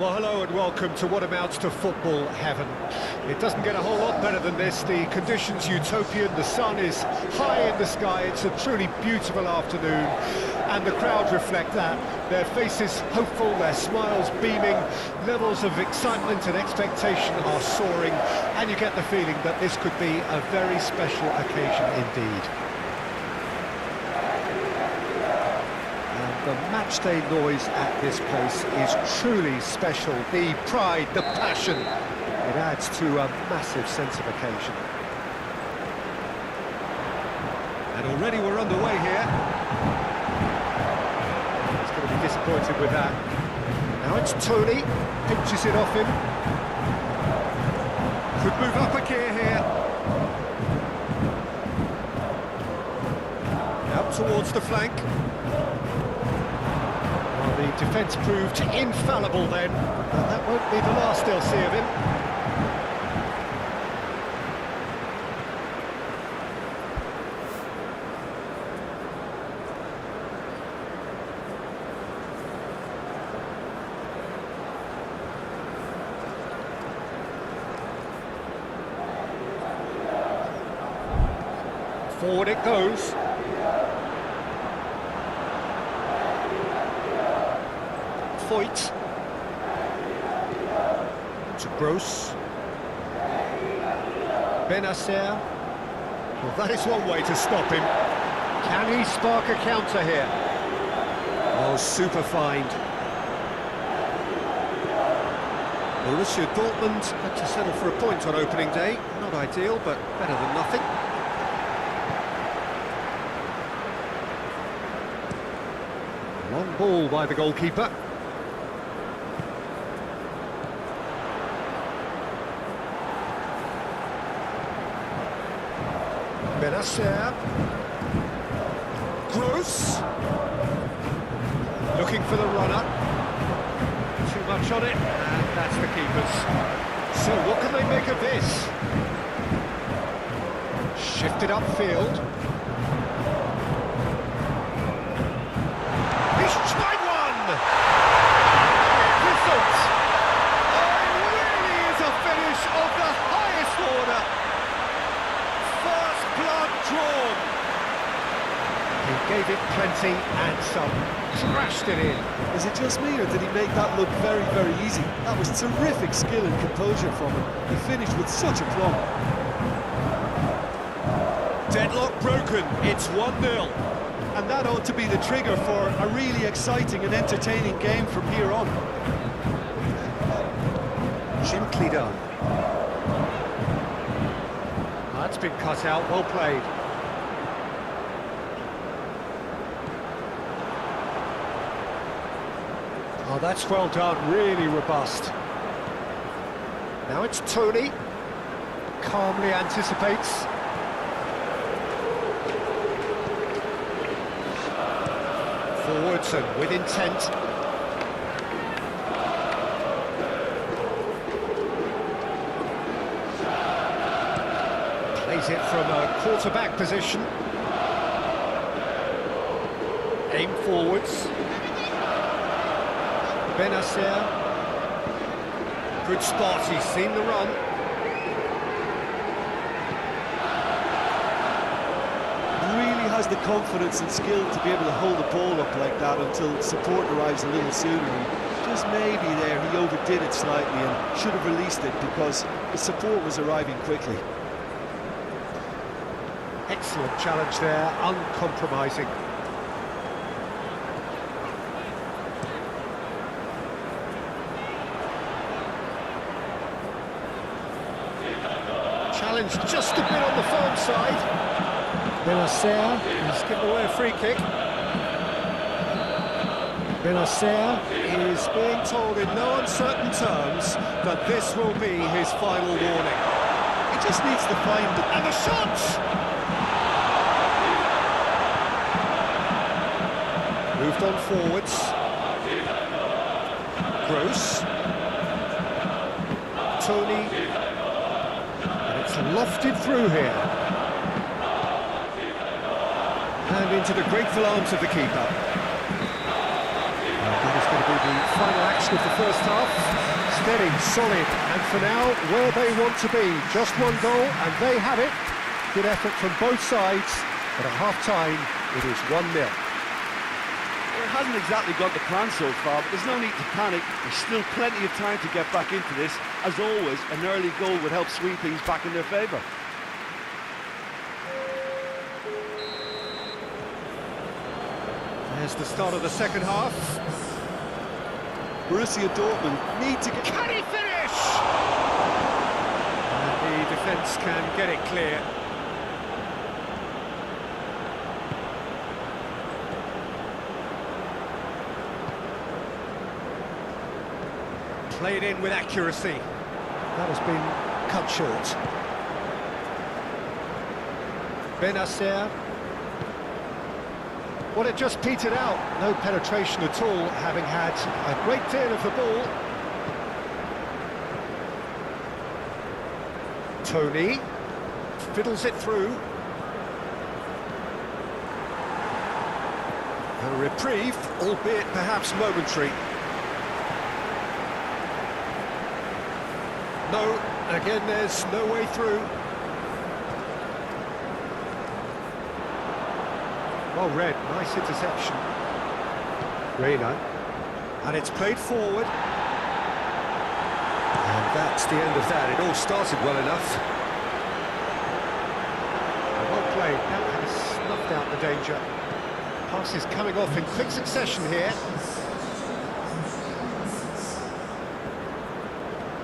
Well, hello and welcome to what amounts to football heaven. It doesn't get a whole lot better than this. The conditions utopian, the sun is high in the sky, it's a truly beautiful afternoon, and the crowd reflect that. Their faces hopeful, their smiles beaming, levels of excitement and expectation are soaring, and you get the feeling that this could be a very special occasion indeed. The matchday noise at this place is truly special. The pride, the passion, it adds to a massive sense of occasion. And already we're underway here. He's going to be disappointed with that. Now it's Tony, pinches it off him. Could move up a gear here. Out towards the flank. The defence proved infallible then, and that won't be the last they'll see of him. Forward it goes. Foyt to Gross. Benacer. Well, that is one way to stop him. Can he spark a counter here? Oh, super find. Borussia Dortmund had to settle for a point on opening day. Not ideal, but better than nothing. Long ball by the goalkeeper. Benacer. Gross. Looking for the runner. Too much on it, and that's the keepers. So what can they make of this? Shifted upfield. He's tried one! Result! Oh, it really is a finish of the highest order. Blood drawn. He gave it plenty and some. Crashed it in. Is it just me, or did he make that look very, very easy? That was terrific skill and composure from him. He finished with such aplomb. Deadlock broken. It's 1-0. And that ought to be the trigger for a really exciting and entertaining game from here on. Gently done. That's been cut out, well played. Oh, that's well done, really robust. Now it's Tony. Calmly anticipates. Forwards and with intent. Plays it from a quarterback position. Aim forwards. Benacer. Good spot, he's seen the run. Really has the confidence and skill to be able to hold the ball up like that until support arrives a little sooner. And just maybe there he overdid it slightly and should have released it because the support was arriving quickly. Excellent challenge there, uncompromising. Challenge just a bit on the firm side. Benacer has given away a free kick. Benacer is being told in no uncertain terms that this will be his final warning. He just needs to find the... And the shot! Moved on forwards. Gross. Tony. And it's lofted through here. And into the grateful arms of the keeper. That is going to be the Final action of the first half. Steady, solid, and for now, where they want to be. Just one goal, and they have it. Good effort from both sides, but at half-time, it is 1-0. Well, it hasn't exactly got the plan so far, but there's no need to panic. There's still plenty of time to get back into this. As always, an early goal would help swing things back in their favour. There's the start of the second half. Borussia Dortmund need to get... Can he finish? And the defence can get it clear. Played in with accuracy. That has been cut short. Benacer. Well, it just petered out. No penetration at all, having had a great deal of the ball. Tony fiddles it through. A reprieve, albeit perhaps momentary. No, again there's no way through. Well read, nice interception. Reina. And it's played forward. And that's the end of that. It all started well enough. Well played, that has snuffed out the danger. Passes coming off in quick succession here.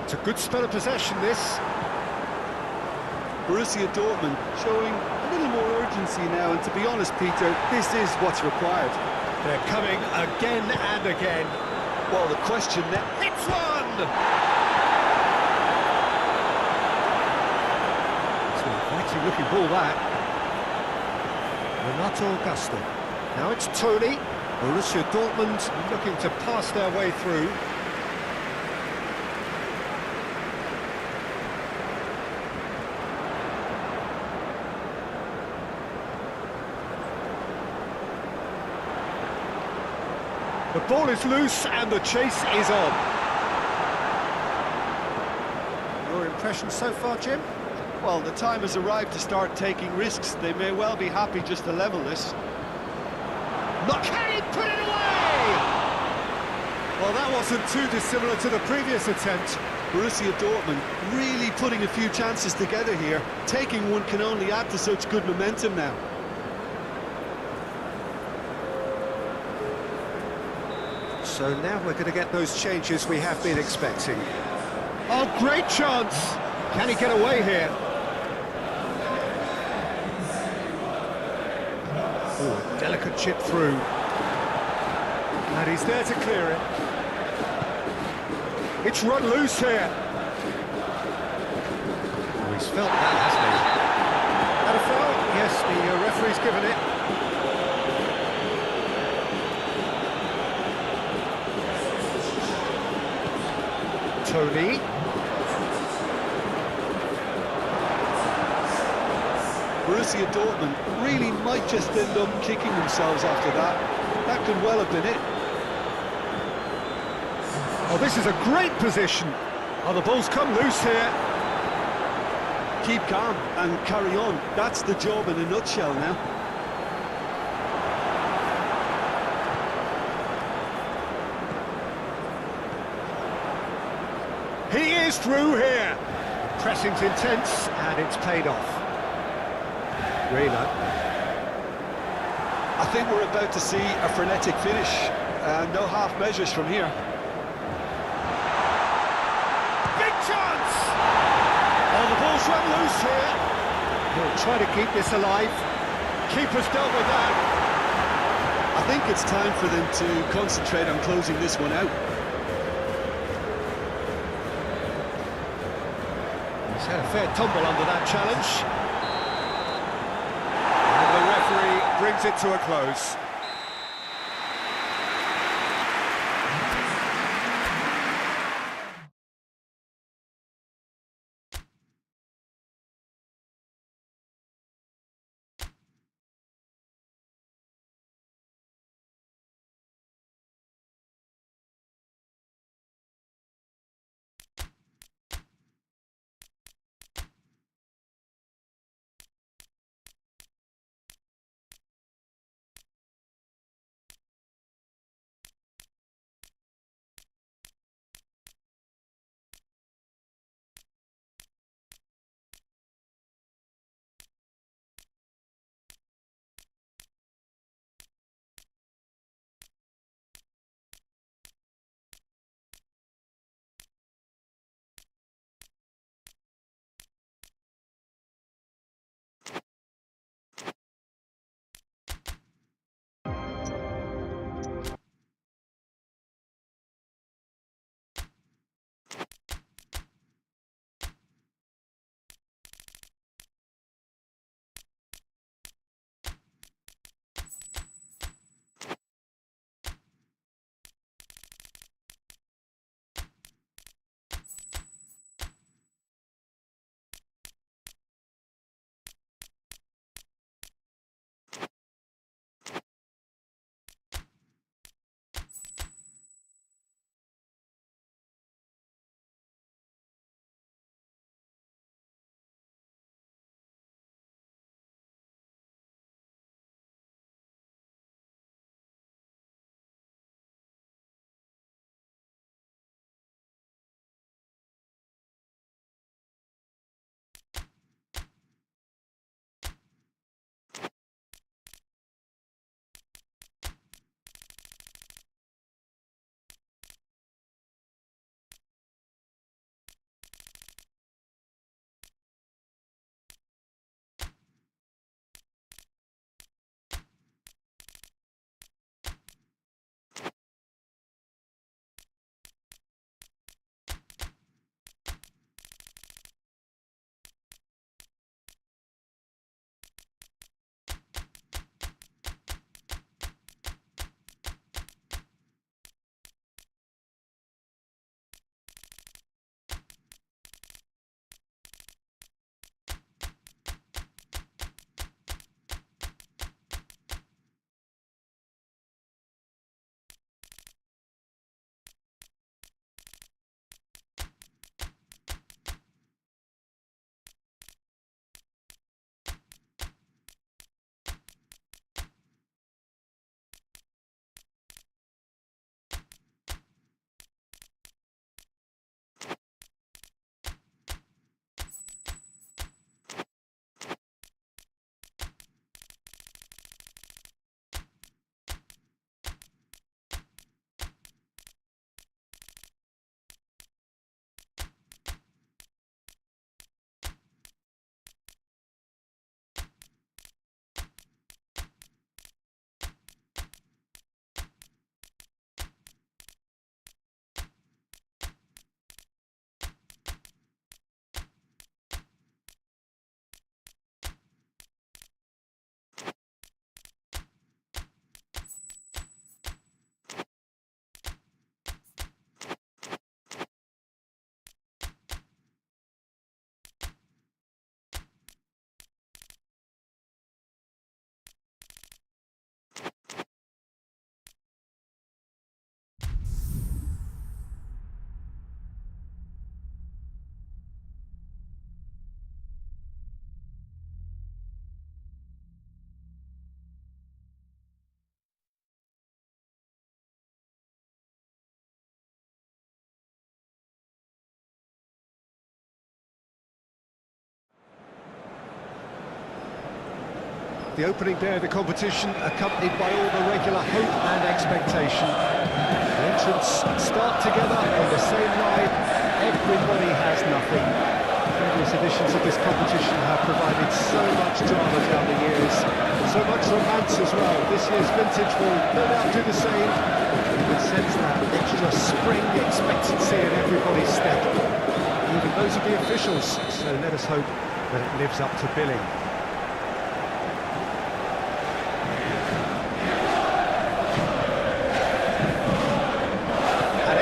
It's a good spell of possession, this. Borussia Dortmund showing a little more urgency now, and to be honest, Peter, this is what's required. They're coming again and again. Well, the question now... It's one! It's an inviting looking ball, that. Renato Augusto. Now it's Tony. Borussia Dortmund looking to pass their way through. The ball is loose and the chase is on. Your impression so far, Jim? Well, the time has arrived to start taking risks. They may well be happy just to level this. Not can he put it away? Well, that wasn't too dissimilar to the previous attempt. Borussia Dortmund really putting a few chances together here. Taking one can only add to such good momentum now. So now we're going to get those changes we have been expecting. Oh, great chance! Can he get away here? Oh, delicate chip through. And he's there to clear it. It's run loose here. Oh, he's felt that, hasn't he? That a foul? Yes, the referee's given it. Tony. Borussia Dortmund really might just end up kicking themselves after that. That could well have been it. Oh, this is a great position. Oh, the ball's come loose here. Keep calm and carry on. That's the job in a nutshell now. He is through here. Pressing's intense, and it's paid off. Reina. I think we're about to see a frenetic finish. No half measures from here. Big chance! Oh, the ball's run loose here. He'll try to keep this alive. Keeper's dealt with that. I think it's time for them to concentrate on closing this one out. He's had a fair tumble under that challenge. And the referee brings it to a close. The opening day of the competition accompanied by all the regular hope and expectation. The entrants start together in the same line. Everybody has nothing. Previous editions of this competition have provided so much drama down the years, so much romance as well. This year's vintage will no doubt do the same. You can sense that extra spring expectancy in everybody's step, even those of the officials, so let us hope that it lives up to billing.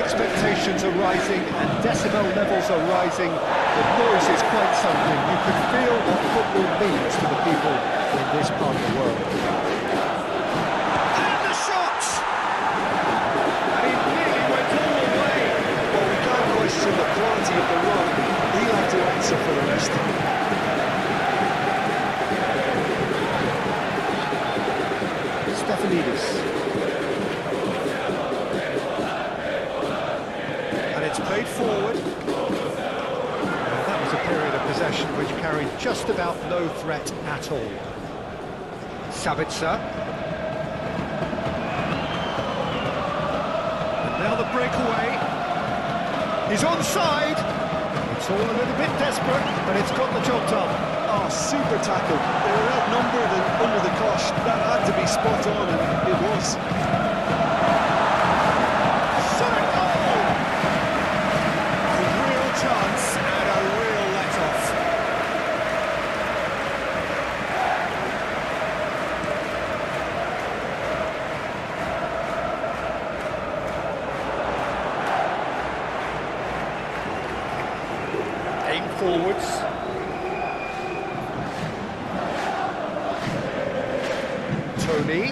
Expectations are rising and decibel levels are rising. The noise is quite something. You can feel what football means to the people in this part of the world. And the shot! And he nearly went all the way. Well, we can't question the quality of the run. He'll have to answer for the rest. Stefanidis. Played forward. That was a period of possession which carried just about no threat at all. Sabitzer. And now the breakaway. He's onside. It's all a little bit desperate, but it's got the job done. Oh, super tackle. They were outnumbered and under the cosh. That had to be spot on, and it was. Chance and a real let-off. Aim forwards. Tony.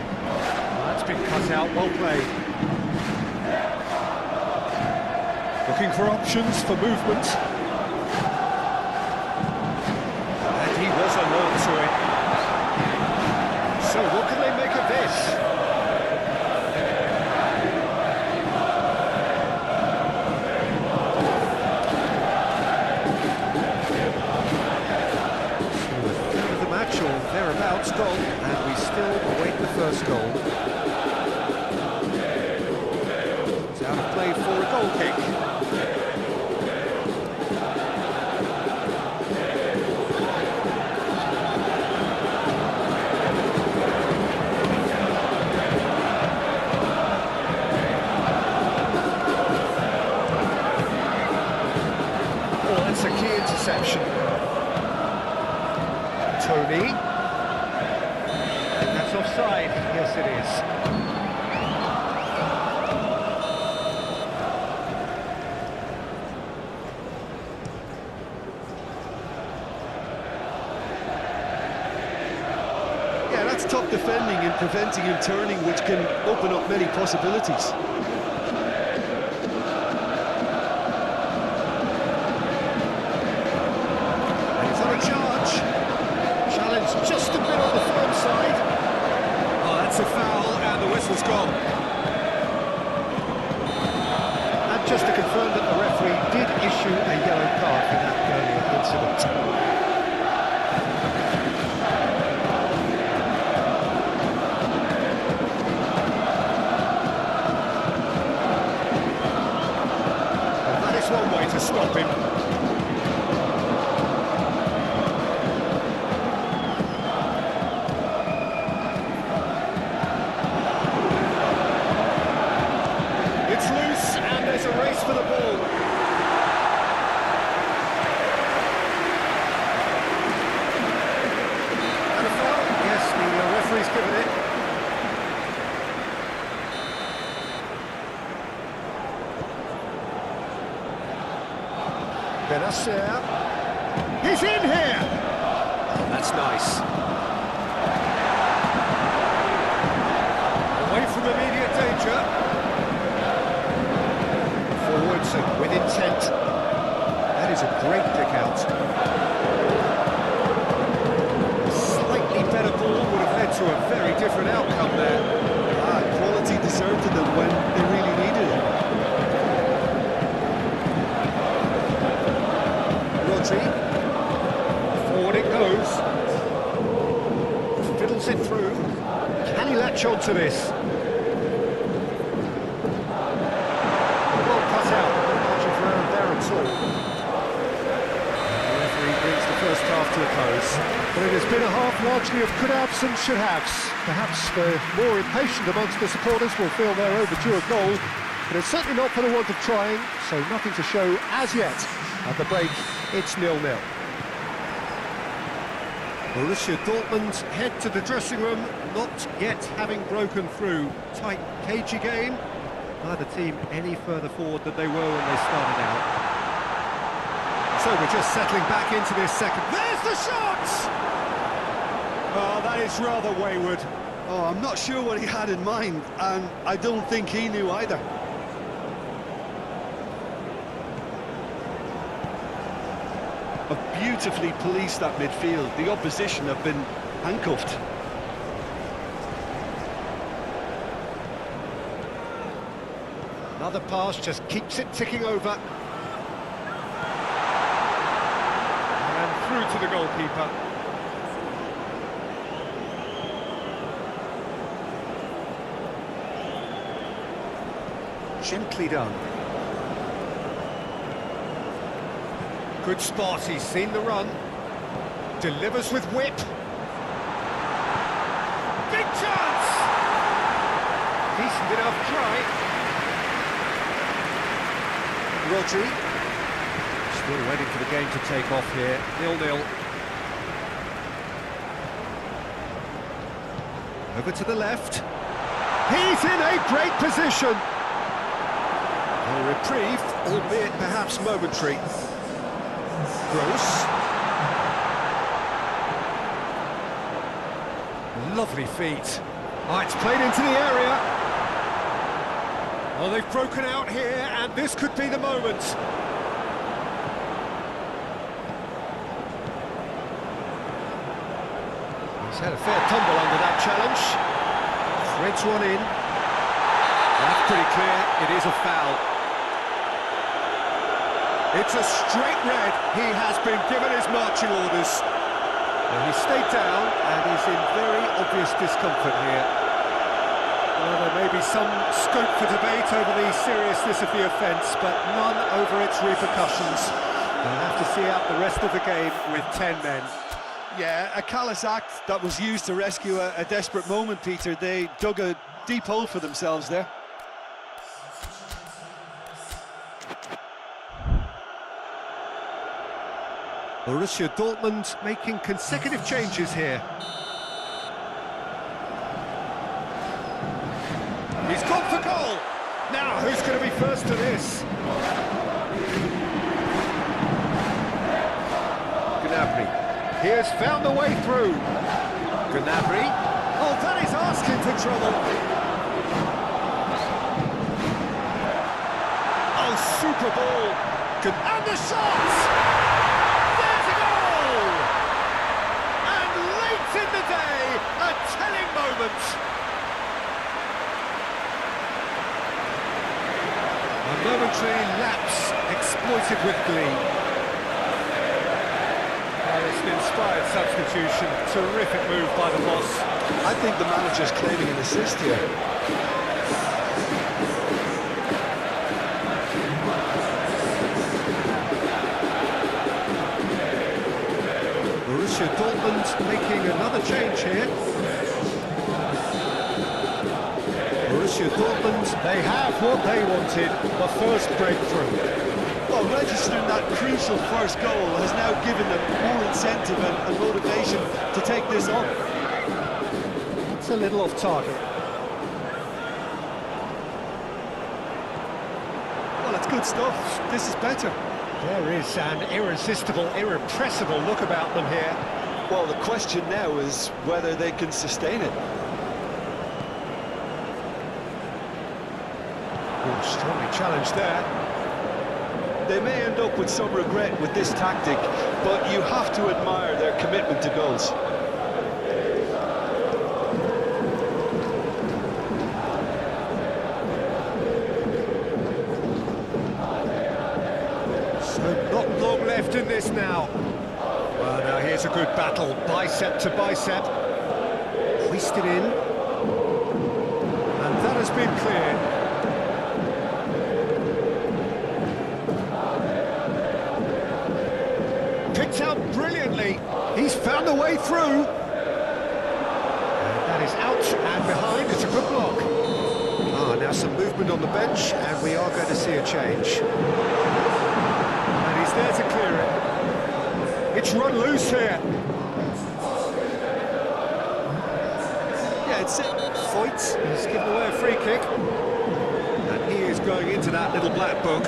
That's been cut out, well played. Looking for options for movement. And he was alert to it. So what can they make of this? So a third of the match or thereabouts gone, and we still await the first goal. It's out of play for a goal kick. It's a key interception. Tony. And that's offside. Yes, it is. Yeah, that's top defending and preventing him turning, which can open up many possibilities. Just a bit on the firm side. Oh, that's a foul, and the whistle's gone. And just to confirm that the referee did issue a yellow card for that earlier incident. And that is one way to stop him. There's a race for the ball. And a foul? Yes, the referee's given it. Borussia. He's in here! Oh, that's nice. Away from immediate danger. Forwards and with intent. That is a great pick out. A slightly better ball would have led to a very different outcome there. Quality deserted them when they really needed it. Rodri. Forward it goes. Fiddles it latch onto this. Well cut out, no margin for error there at all. The referee brings the first half to a close. But it has been a half largely of could-haves and should-haves. Perhaps the more impatient amongst the supporters will feel they're overdue a goal, but it's certainly not for the want of trying, so nothing to show as yet. At the break, it's 0-0. Borussia Dortmund head to the dressing room, not yet having broken through. Tight, cagey game. Neither team any further forward than they were when they started out. So we're just settling back into this second. There's the shot! Oh, that is rather wayward. Oh, I'm not sure what he had in mind, and I don't think he knew either. Beautifully policed that midfield. The opposition have been handcuffed. Another pass just keeps it ticking over. And through to the goalkeeper. Gently done. Good spot, he's seen the run. Delivers with whip. Big chance! Decent enough try. Rodri. Still waiting for the game to take off here. 0-0. Over to the left. He's in a great position. A reprieve, albeit perhaps momentary. Gross. Lovely feet. Oh, it's played into the area. Oh, they've broken out here, and this could be the moment. He's had a fair tumble under that challenge. Threads one in. That's pretty clear, it is a foul. It's a straight red. He has been given his marching orders. Well, he stayed down and is in very obvious discomfort here. Well, there may be some scope for debate over the seriousness of the offence, but none over its repercussions. They'll have to see out the rest of the game with 10 men. Yeah, a callous act that was used to rescue a desperate moment, Peter. They dug a deep hole for themselves there. Borussia Dortmund making consecutive changes here. He's gone for goal! Now, who's going to be first to this? Gnabry. He has found a way through. Gnabry. Oh, that is asking for trouble. Oh, super ball. And the shot! In the day, a telling moment. A momentary lapse exploited with glee. Oh, it's an inspired substitution. Terrific move by the boss. I think the manager's claiming an assist here. Borussia Dortmund making another change here. Borussia Dortmund, they have what they wanted, the first breakthrough. Well, registering that crucial first goal has now given them more incentive and motivation to take this on. It's a little off target. Well, it's good stuff. This is better. There is an irresistible, irrepressible look about them here. Well, the question now is whether they can sustain it. Oh, strongly challenged there. They may end up with some regret with this tactic, but you have to admire their commitment to goals. So not long left in this now. Well, now here's a good battle, bicep to bicep. Hoisted in. has been cleared. Picked out brilliantly. He's found a way through. That is out and behind. It's a good block. Now some movement on the bench, and we are going to see a change. And he's there to clear it. It's run loose here. Yeah, it's it. Foyt has given away a free kick. And he is going into that little black book.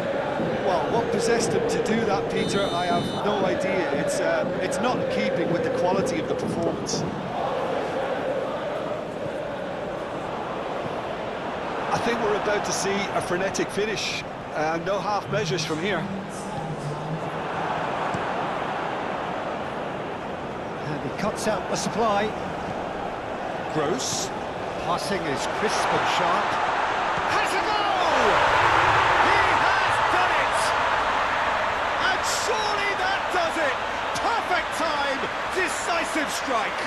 Well, what possessed him to do that, Peter, I have no idea. It's not in keeping with the quality of the performance. I think we're about to see a frenetic finish. No half measures from here. And he cuts out the supply. Gross. Passing is crisp and sharp. Has a goal! He has done it! And surely that does it! Perfect time! Decisive strike!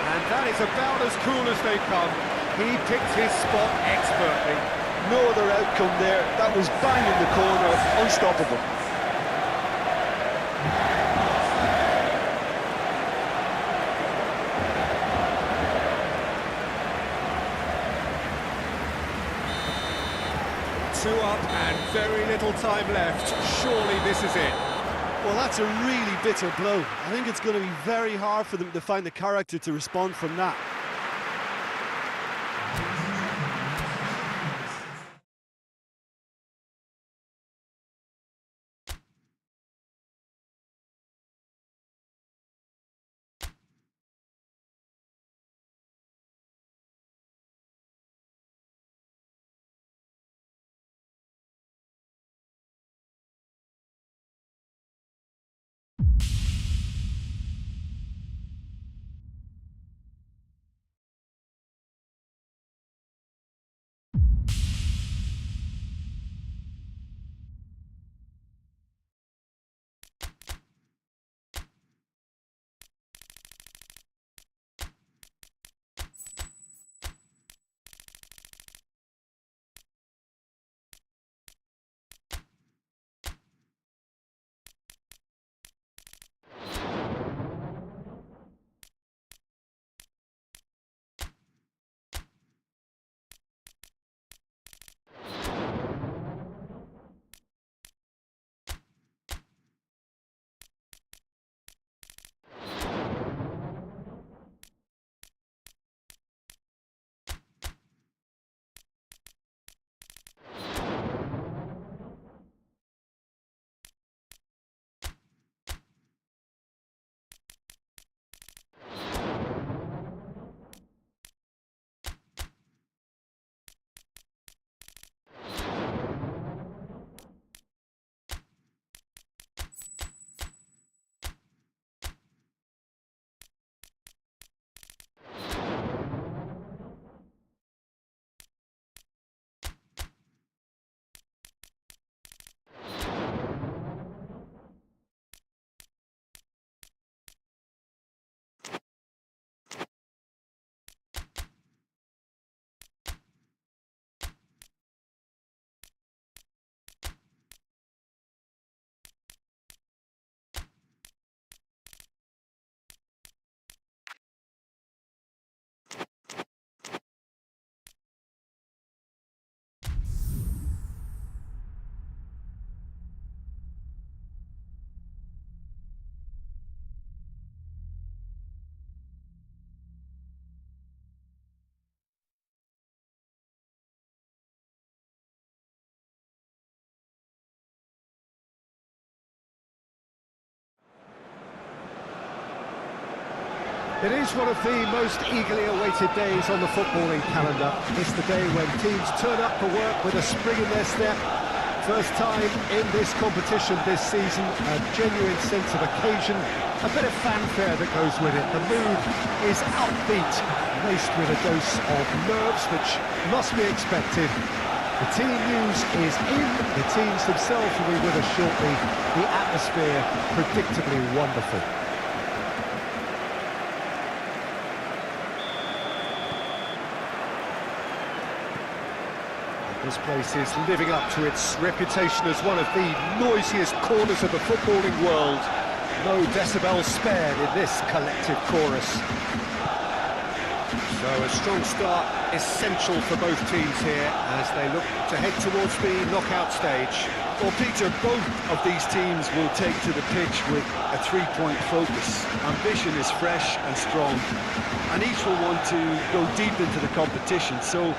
And that is about as cool as they come. He picked his spot expertly. No other outcome there. That was bang in the corner, unstoppable. Two up and very little time left. Surely this is it. Well, that's a really bitter blow. I think it's going to be very hard for them to find the character to respond from that. It is one of the most eagerly awaited days on the footballing calendar. It's the day when teams turn up for work with a spring in their step. First time in this competition this season, a genuine sense of occasion, a bit of fanfare that goes with it. The mood is upbeat, laced with a dose of nerves, which must be expected. The team news is in, the teams themselves will be with us shortly. The atmosphere predictably wonderful. This place is living up to its reputation as one of the noisiest corners of the footballing world. No decibels spared in this collective chorus. So a strong start essential for both teams here as they look to head towards the knockout stage. Well, Peter, both of these teams will take to the pitch with a three-point focus. Ambition is fresh and strong, and each will want to go deep into the competition, so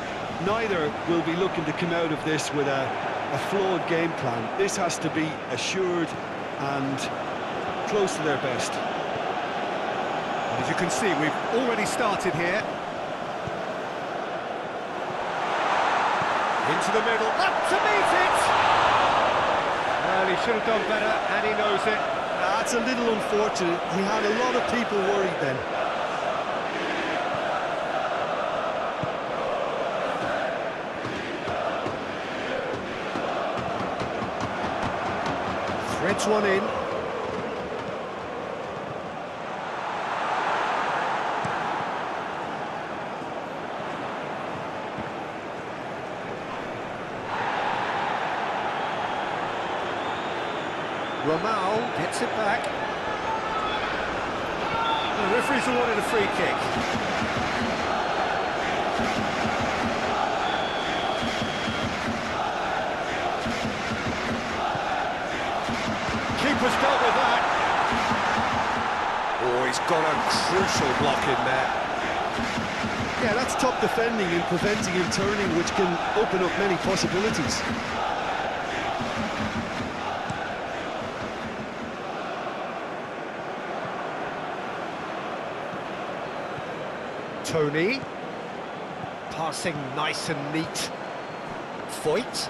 neither will be looking to come out of this with a flawed game plan. This has to be assured and close to their best. And as you can see, we've already started here. Into the middle, up to meet it! Well, he should have done better, and he knows it. That's a little unfortunate. He had a lot of people worried then. Threads one in. Ramal gets it back. The referee's awarded a free kick. Keeper's dealt with that. Oh, he's got a crucial block in there. Yeah, that's top defending and preventing him turning, which can open up many possibilities. Tony, passing nice and neat. Foyt.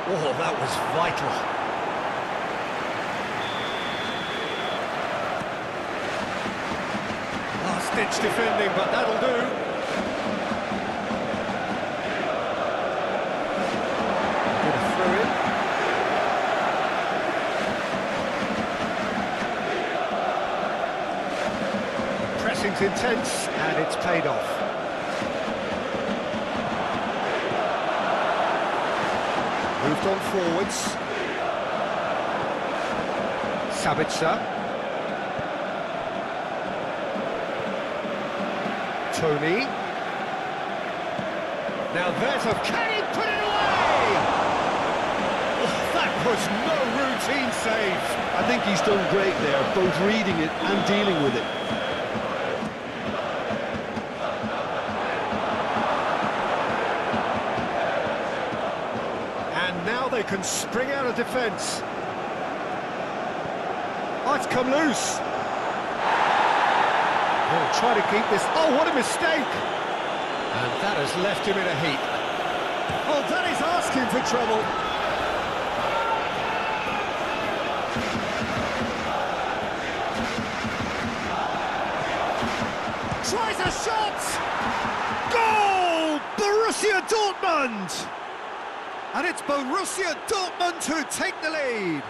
Oh, that was vital. Last-ditch defending, but that'll do. Get a throw in. Pressing's intense, and it's paid off. Moved on forwards. Sabitzer. Tony. Now there's a... Can he put it away? Oh, that was no routine save. I think he's done great there, both reading it and dealing with it. Now they can spring out of defence. Oh, it's come loose. They'll try to keep this. Oh, what a mistake! And that has left him in a heap. Oh, that is asking for trouble. Tries a shot! Goal! Borussia Dortmund! And it's Borussia Dortmund who take the lead.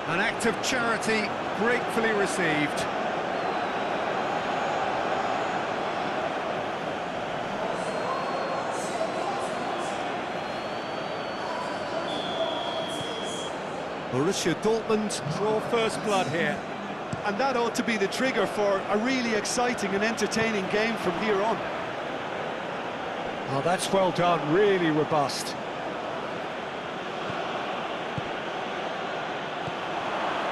An act of charity gratefully received. Borussia Dortmund draw first blood here. And that ought to be the trigger for a really exciting and entertaining game from here on. Oh, that's well done, really robust.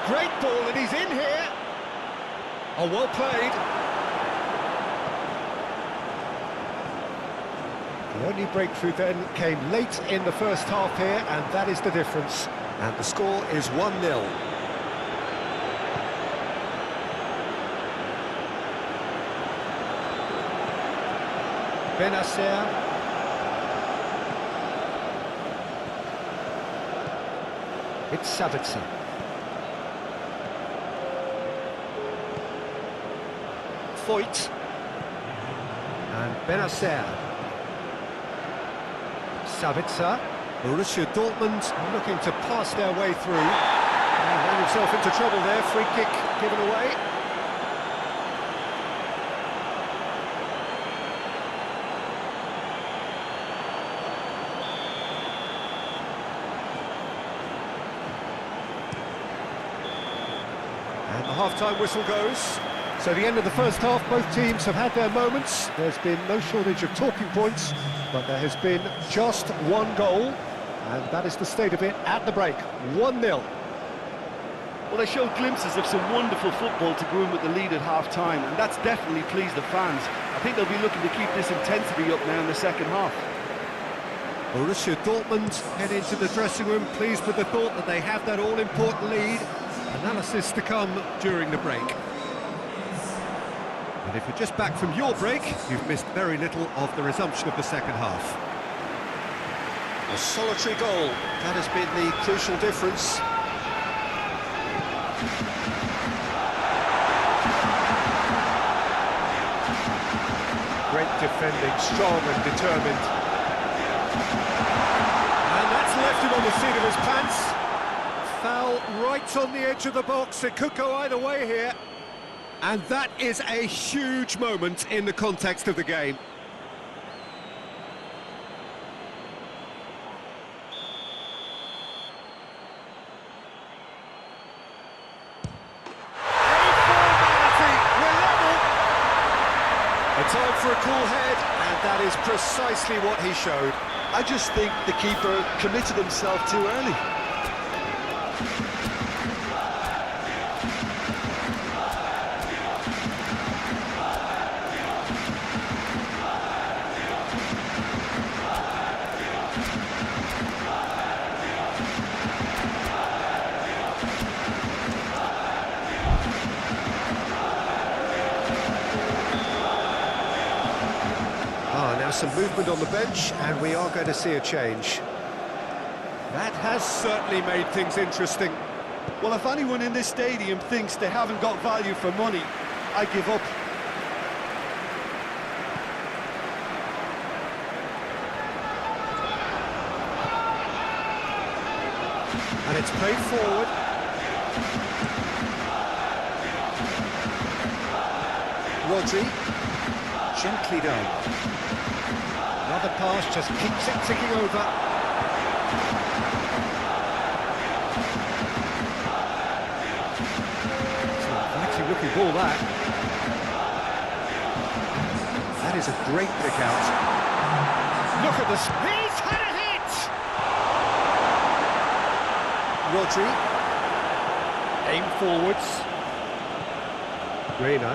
Great ball, and he's in here. Oh, well played. The only breakthrough then came late in the first half here, and that is the difference. And the score is 1-0. Benacer. It's Sabitzer. Foyt. And Benacer. Sabitzer. Borussia Dortmund looking to pass their way through. And ran himself into trouble there. Free kick given away. And the half-time whistle goes. So the end of the first half, both teams have had their moments. There's been no shortage of talking points, but there has been just one goal, and that is the state of it at the break, 1-0. Well, they showed glimpses of some wonderful football to go in with the lead at half-time, and that's definitely pleased the fans. I think they'll be looking to keep this intensity up now in the second half. Borussia Dortmund head into the dressing room pleased with the thought that they have that all-important lead. Analysis to come during the break. And if you're just back from your break, you've missed very little of the resumption of the second half. A solitary goal, that has been the crucial difference. Great defending, strong and determined. And that's left him on the seat of his pants. Foul right on the edge of the box. It could go either way here. And that is a huge moment in the context of the game. A time for a cool head, and that is precisely what he showed. I just think the keeper committed himself too early. Some movement on the bench, and we are going to see a change. That has certainly made things interesting. Well, if anyone in this stadium thinks they haven't got value for money, I give up. And it's played forward. Rodri, gently done. Another pass just keeps it ticking over. It's an actually looking ball, that. That is a great pick out. Look at this. He's had a hit! Rodri. Aim forwards. Reina.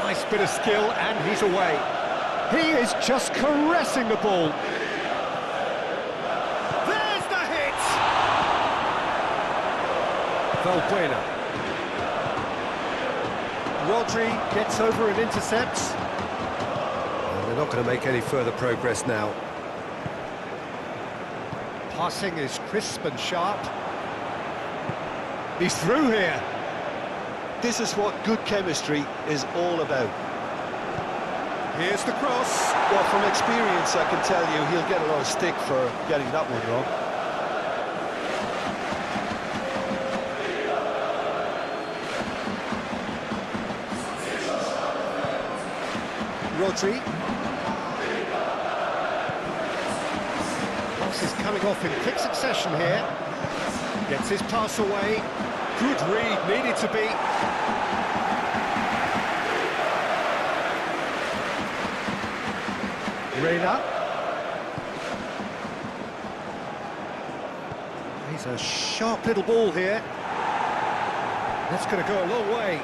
Nice bit of skill, and he's away. He is just caressing the ball. There's the hit! Valbuena. Rodri gets over and intercepts. And they're not going to make any further progress now. Passing is crisp and sharp. He's through here. This is what good chemistry is all about. Here's the cross. Well, from experience, I can tell you he'll get a lot of stick for getting that one wrong. Rodri. Pass is coming off in quick succession here. Gets his pass away. Good read, needed to be. Reina. He's a sharp little ball here. That's going to go a long way.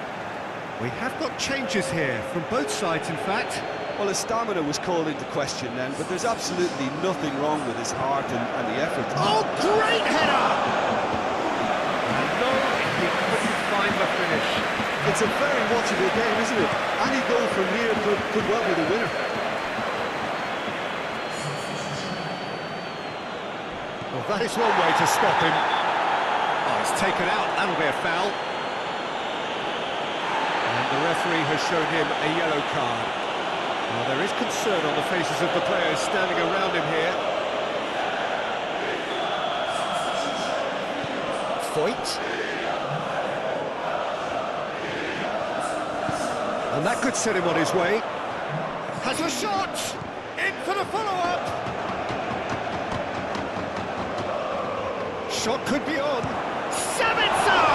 We have got changes here from both sides, in fact. Well, his stamina was called into question then, but there's absolutely nothing wrong with his heart and the effort. Oh, great header! He couldn't find the finish. It's a very watchable game, isn't it? Any goal from here could well be the winner. Well, that is one way to stop him. Oh, he's taken out. That'll be a foul. And the referee has shown him a yellow card. Well, there is concern on the faces of the players standing around him here. Foyt. And that could set him on his way. Has a shot! In for the follow-up! shot could be on. Sabitzer!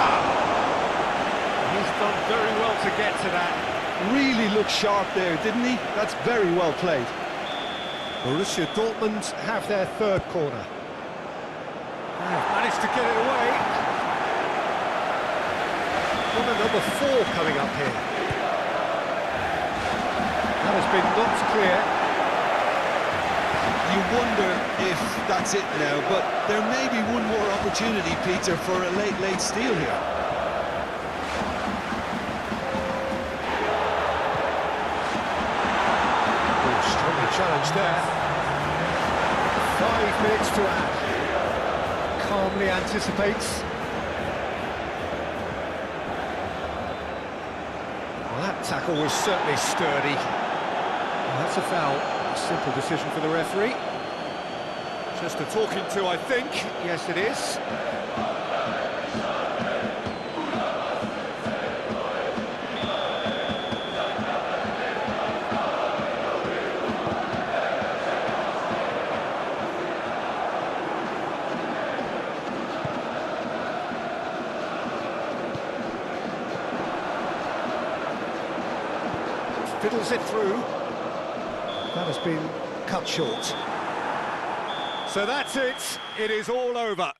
He's done very well to get to that. Really looked sharp there, didn't he? That's very well played. Borussia Dortmund have their third corner. They've managed to get it away. Corner number 4 coming up here. That has been knocked clear. You wonder if that's it now, but there may be one more opportunity, Peter, for a late steal here. Strongly challenged there. 5 minutes to add. Calmly anticipates. Well, that tackle was certainly sturdy. Well, that's a foul. Simple decision for the referee. Just a talking to, I think. Yes, it is. Fiddles it through. That has been cut short. So that's it. It is all over.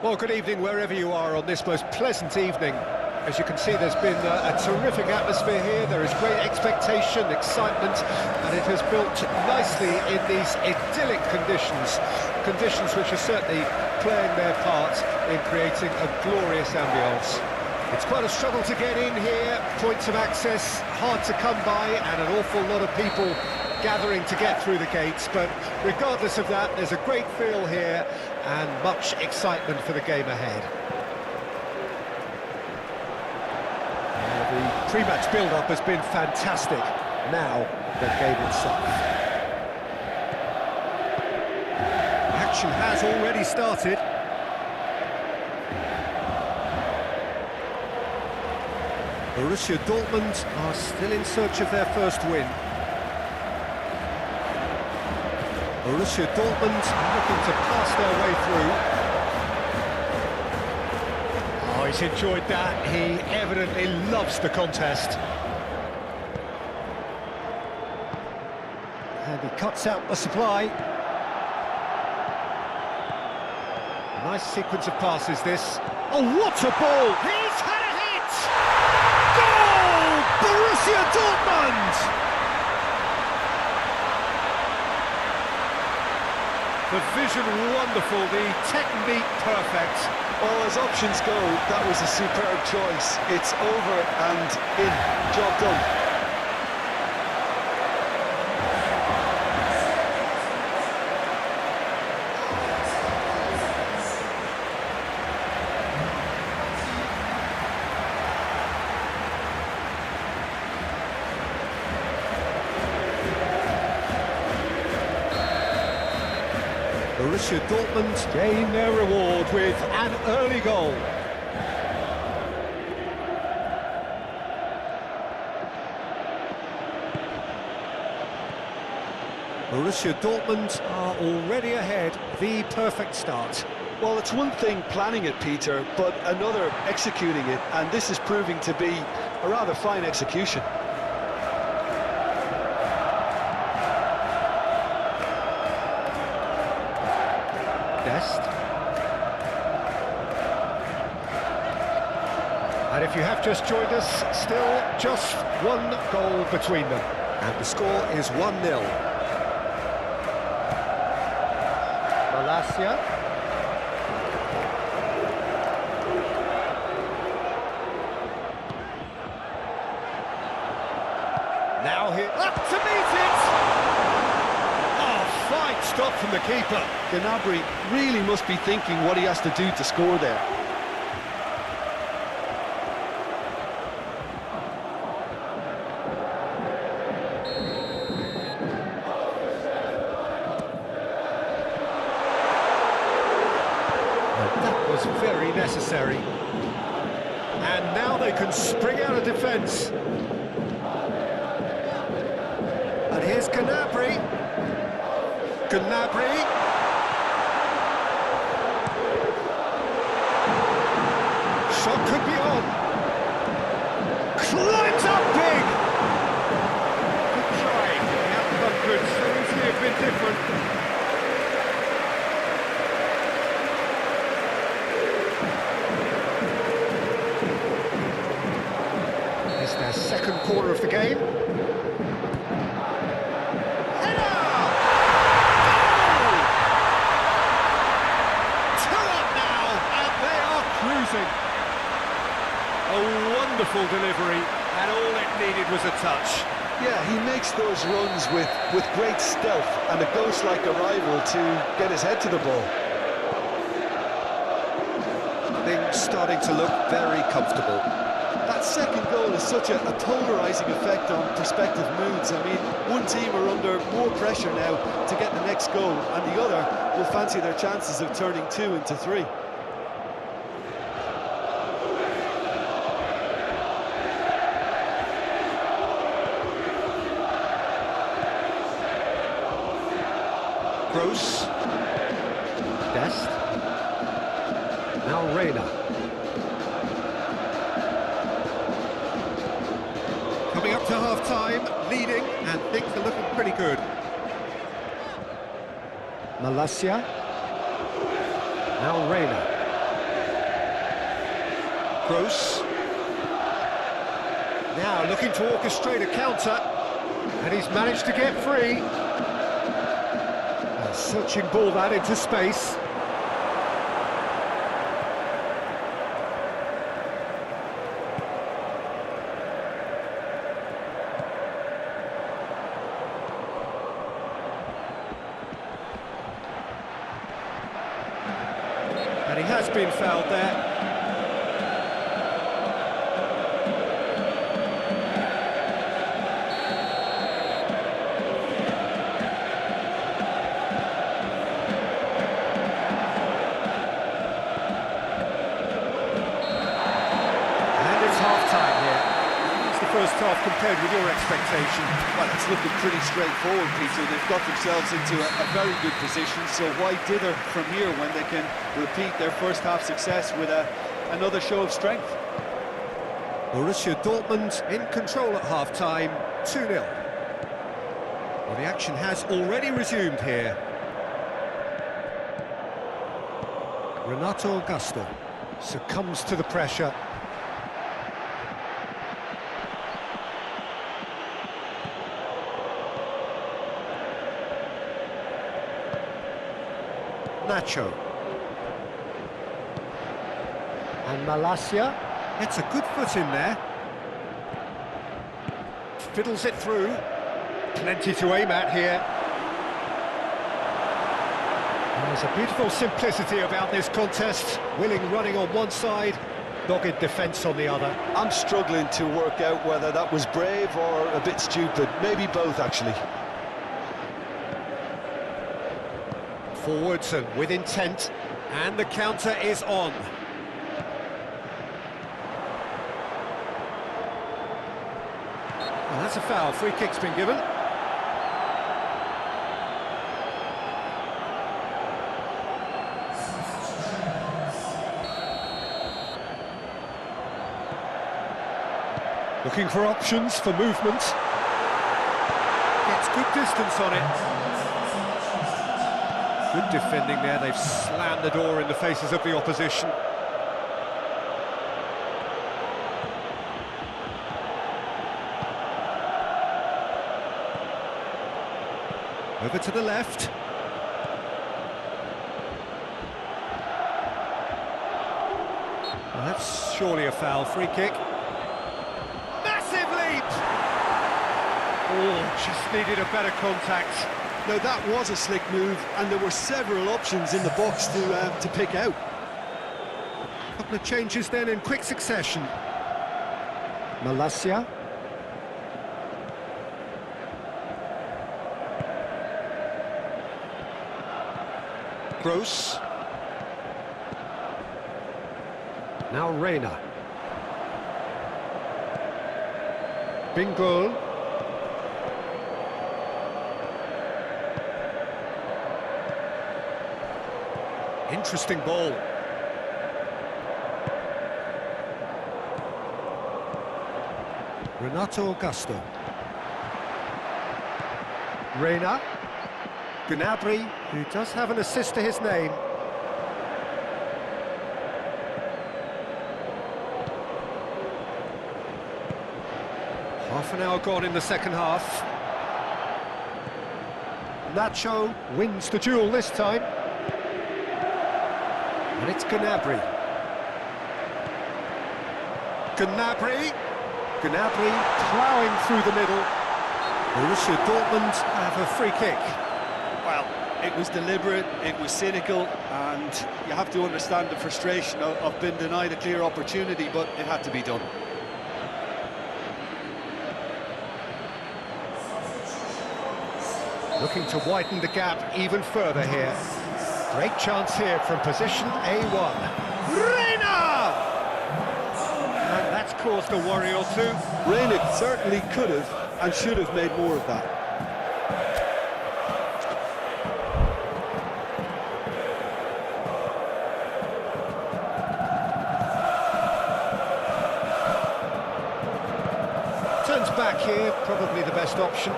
Well, good evening wherever you are on this most pleasant evening. As you can see, there's been a terrific atmosphere here. There is great expectation, excitement, and it has built nicely in these idyllic conditions. Conditions which are certainly playing their part in creating a glorious ambience. It's quite a struggle to get in here, points of access hard to come by, and an awful lot of people gathering to get through the gates, but regardless of that, there's a great feel here and much excitement for the game ahead. The pre-match build-up has been fantastic. Now, the game itself. Action has already started. Borussia Dortmund are still in search of their first win. Borussia Dortmund looking to pass their way through. Oh, he's enjoyed that. He evidently loves the contest. And he cuts out the supply. Nice sequence of passes, this. Oh, what a ball! He's had a hit! Goal! Borussia Dortmund! The vision wonderful, the technique perfect. Well, as options go, that was a superb choice. It's over and in. Job done. Borussia Dortmund gain their reward with an early goal. Borussia Dortmund are already ahead, the perfect start. Well, it's one thing planning it, Peter, but another executing it, and this is proving to be a rather fine execution. Dest. And if you have just joined us, still just one goal between them. And the score is 1-0. Borussia. Now here, up to meet it! Oh, fine stop from the keeper. Gnabry really must be thinking what he has to do to score there. That was very necessary. And now they can spring out of defence. And here's Gnabry. Gnabry. Shot could be on. Climbs up big. Good try. The outcome could so easily have been different. It's their second corner of the game. A wonderful delivery, and all it needed was a touch. Yeah, he makes those runs with great stealth and a ghost-like arrival to get his head to the ball. Things starting to look very comfortable. That second goal is such a polarising effect on prospective moods. I mean, one team are under more pressure now to get the next goal, and the other will fancy their chances of turning 2 into 3. Gross. Dest. Now Reina. Coming up to half-time, leading, and things are looking pretty good. Borussia. Now Reina. Gross. Now looking to orchestrate a counter, and he's managed to get free. Searching ball that into space. And he has been fouled there. First half compared with your expectation? Well, it's looking pretty straightforward, Peter. They've got themselves into a very good position, so why dither from here when they can repeat their first half success with another show of strength? Borussia Dortmund in control at half-time, 2-0. Well, the action has already resumed here. Renato Augusto succumbs to the pressure. Nacho. And Borussia gets a good foot in there. Fiddles it through. Plenty to aim at here. There's a beautiful simplicity about this contest. Willing running on one side, dogged defence on the other. I'm struggling to work out whether that was brave or a bit stupid. Maybe both, actually. Forwards and with intent, and the counter is on. Well, that's a foul. Free kick's been given. Looking for options for movement. Gets good distance on it. Good defending there. They've slammed the door in the faces of the opposition. Over to the left. Well, that's surely a foul. Free kick. Massive leap! Oh, just needed a better contact. Now that was a slick move, and there were several options in the box to pick out. A couple of changes then in quick succession. Borussia. Gross. Now Reina. Bingol. Interesting ball. Renato Augusto. Reina. Gnabry, who does have an assist to his name. Half an hour gone in the second half. Nacho wins the duel this time. And it's Gnabry. Gnabry ploughing through the middle. Borussia Dortmund have a free kick. Well, it was deliberate, it was cynical, and you have to understand the frustration of being denied a clear opportunity, but it had to be done. Looking to widen the gap even further here. Great chance here from position A1. Reina! And that's caused a worry or two. Reina certainly could have and should have made more of that. Turns back here, probably the best option.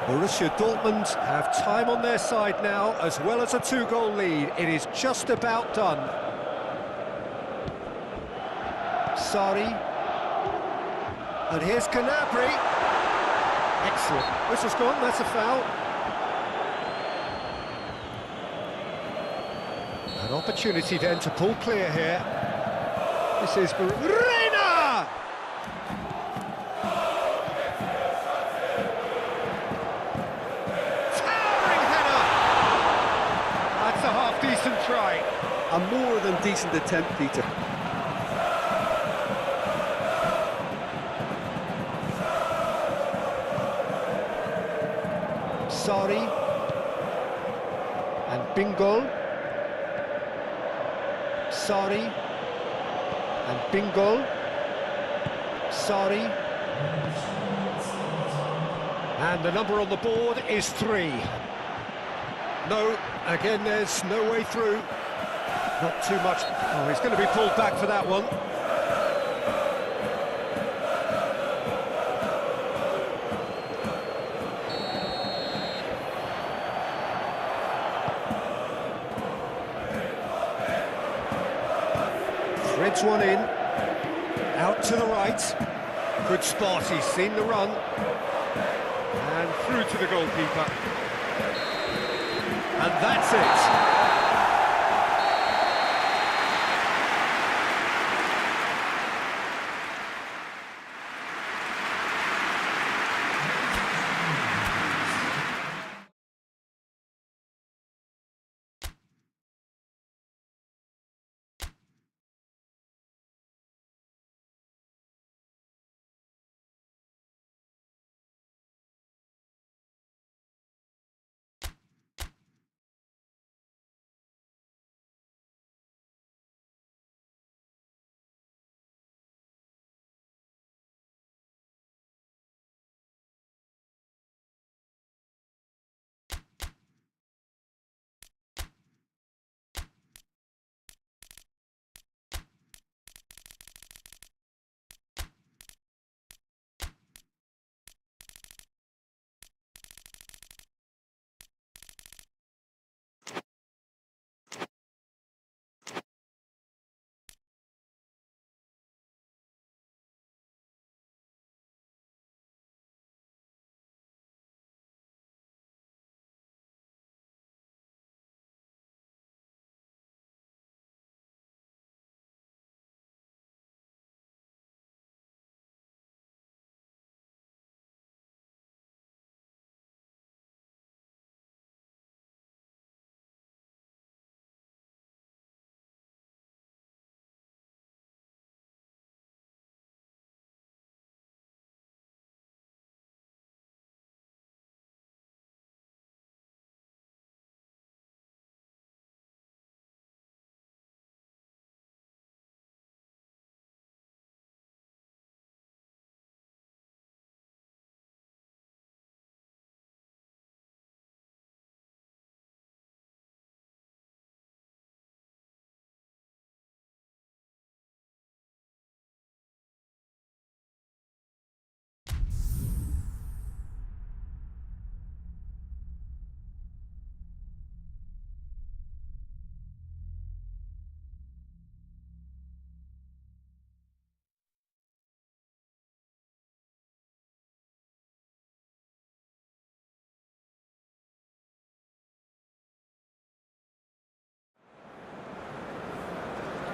Borussia Dortmund have time on their side now, as well as a two-goal lead. It is just about done. Sarri. And here's Gnabry. Excellent. Whistle's gone, that's a foul. An opportunity then to pull clear here. This is Reina! Towering header! That's a half-decent try. A more than decent attempt, Peter. Sarri and Bingol. Sarri and Bingol. Sarri. And the number on the board is 3. No, again there's no way through. Not too much. Oh, he's going to be pulled back for that one. Threads one in, out to the right, good spot, he's seen the run, and through to the goalkeeper, and that's it.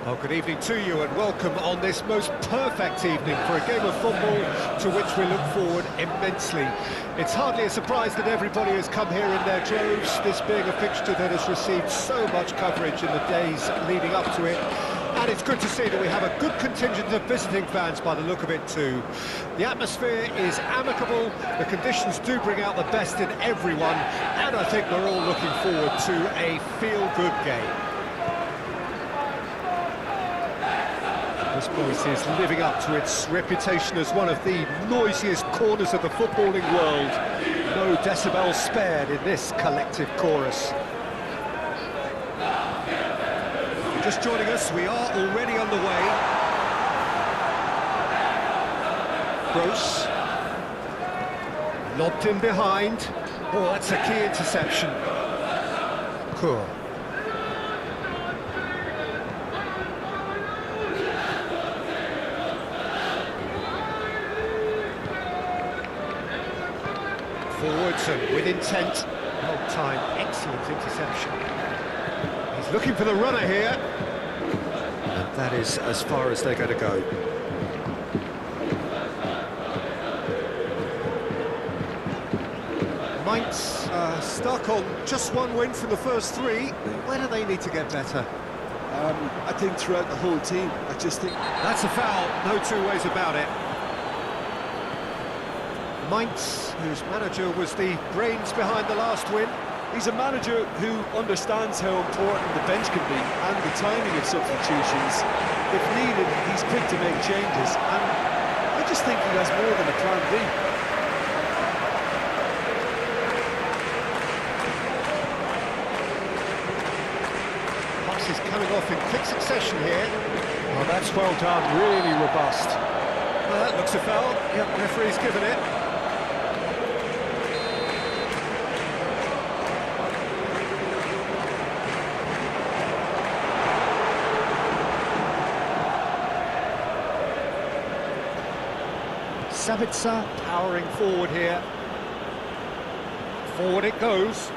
Well, good evening to you and welcome on this most perfect evening for a game of football to which we look forward immensely. It's hardly a surprise that everybody has come here in their droves, this being a fixture that has received so much coverage in the days leading up to it. And it's good to see that we have a good contingent of visiting fans by the look of it too. The atmosphere is amicable, the conditions do bring out the best in everyone, and I think we're all looking forward to a feel-good game. This place is living up to its reputation as one of the noisiest corners of the footballing world. No decibels spared in this collective chorus. Just joining us, we are already underway. Gross. Lobbed in behind. Oh, that's a key interception. Cool. Forwards and with intent. Well time, excellent interception. He's looking for the runner here. And that is as far as they're going to go. Mainz stuck on just one win from the first three. Where do they need to get better? I think throughout the whole team. I just think... That's a foul, no two ways about it. Mainz, whose manager was the brains behind the last win. He's a manager who understands how important the bench can be and the timing of substitutions. If needed, he's quick to make changes, and I just think he has more than a plan B. Passes coming off in quick succession here. Oh, that's well done, really robust. That looks a foul. Yep, referee's given it. Sabitzer powering forward here. Forward it goes.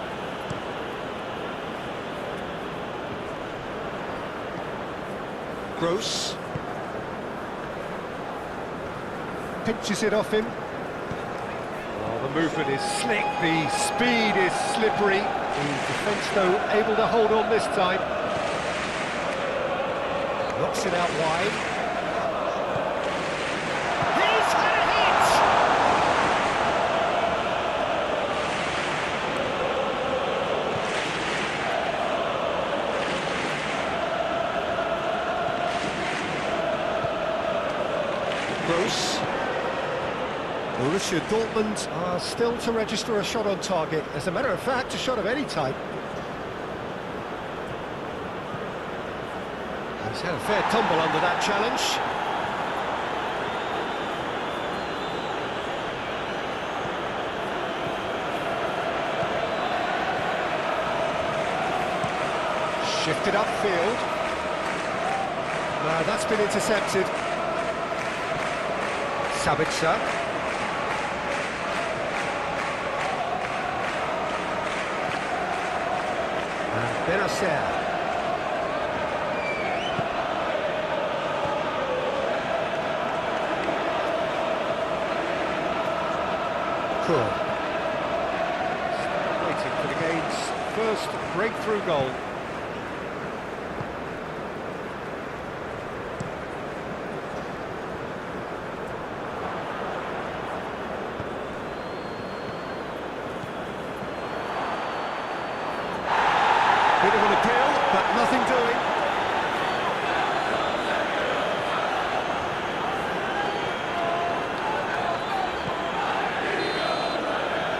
Gross. Pinches it off him. Oh, the movement is slick, the speed is slippery. The defence, though, able to hold on this time. Knocks it out wide. Borussia Dortmund are still to register a shot on target. As a matter of fact, a shot of any type. He's had a fair tumble under that challenge. Shifted upfield. No, that's been intercepted. Sabitzer. Borussia. Cool. Waiting for the game's first breakthrough goal. Bit of an appeal, but nothing doing.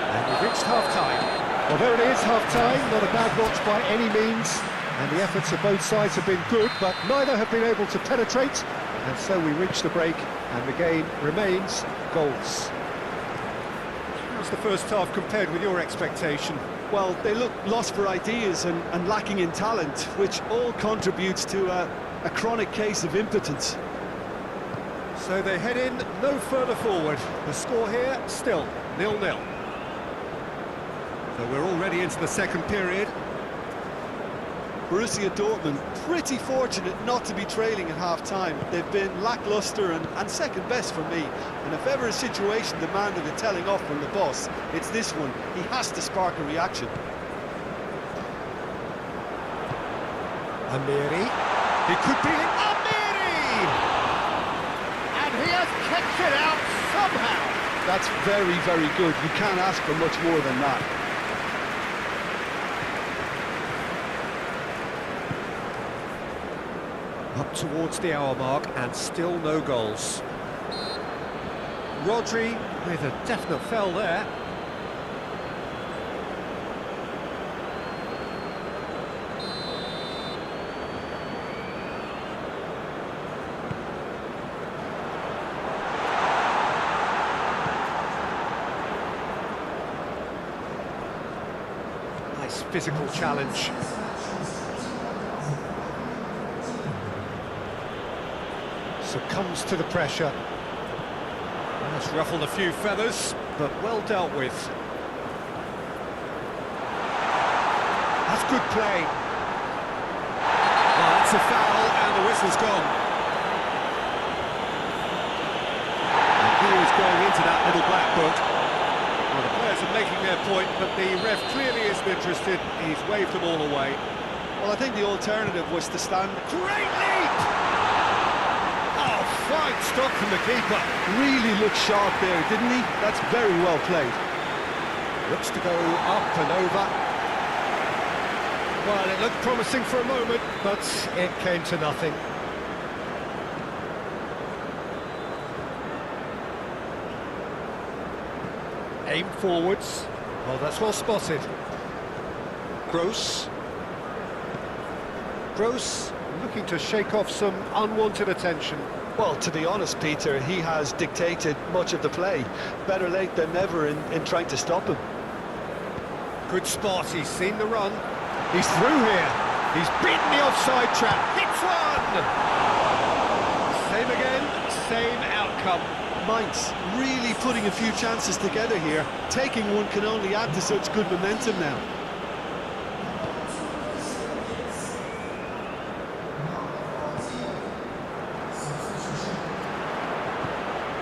And we've reached half-time. Well, there it is, half-time. Not a bad watch by any means. And the efforts of both sides have been good, but neither have been able to penetrate. And so we reach the break, and the game remains goals. How's the first half compared with your expectation? Well, they look lost for ideas and lacking in talent, which all contributes to a chronic case of impotence. So they head in no further forward. The score here, still 0-0. So we're already into the second period. Borussia Dortmund pretty fortunate not to be trailing at half-time. They've been lacklustre and second best for me. And if ever a situation demanded a telling off from the boss, it's this one. He has to spark a reaction. Amiri. He could be Amiri! And he has kept it out somehow. That's very, very good. You can't ask for much more than that. Up towards the hour mark and still no goals. Rodri with a definite foul there. Nice physical challenge. Succumbs to the pressure. That's ruffled a few feathers, but well dealt with. That's good play. Well, that's a foul, and the whistle's gone. And he is going into that little black book. Well, the players are making their point, but the ref clearly isn't interested. He's waved them all away. Well, I think the alternative was to stand. Great leap! Fine stop from the keeper. Really looked sharp there, didn't he? That's very well played. Looks to go up and over. Well, it looked promising for a moment, but it came to nothing. Aim forwards. Oh, that's well spotted. Gross. Gross looking to shake off some unwanted attention. Well, to be honest, Peter, he has dictated much of the play. Better late than never in trying to stop him. Good spot, he's seen the run. He's through here. He's beaten the offside trap. Hits one! Same again, same outcome. Mainz really putting a few chances together here. Taking one can only add to such good momentum now.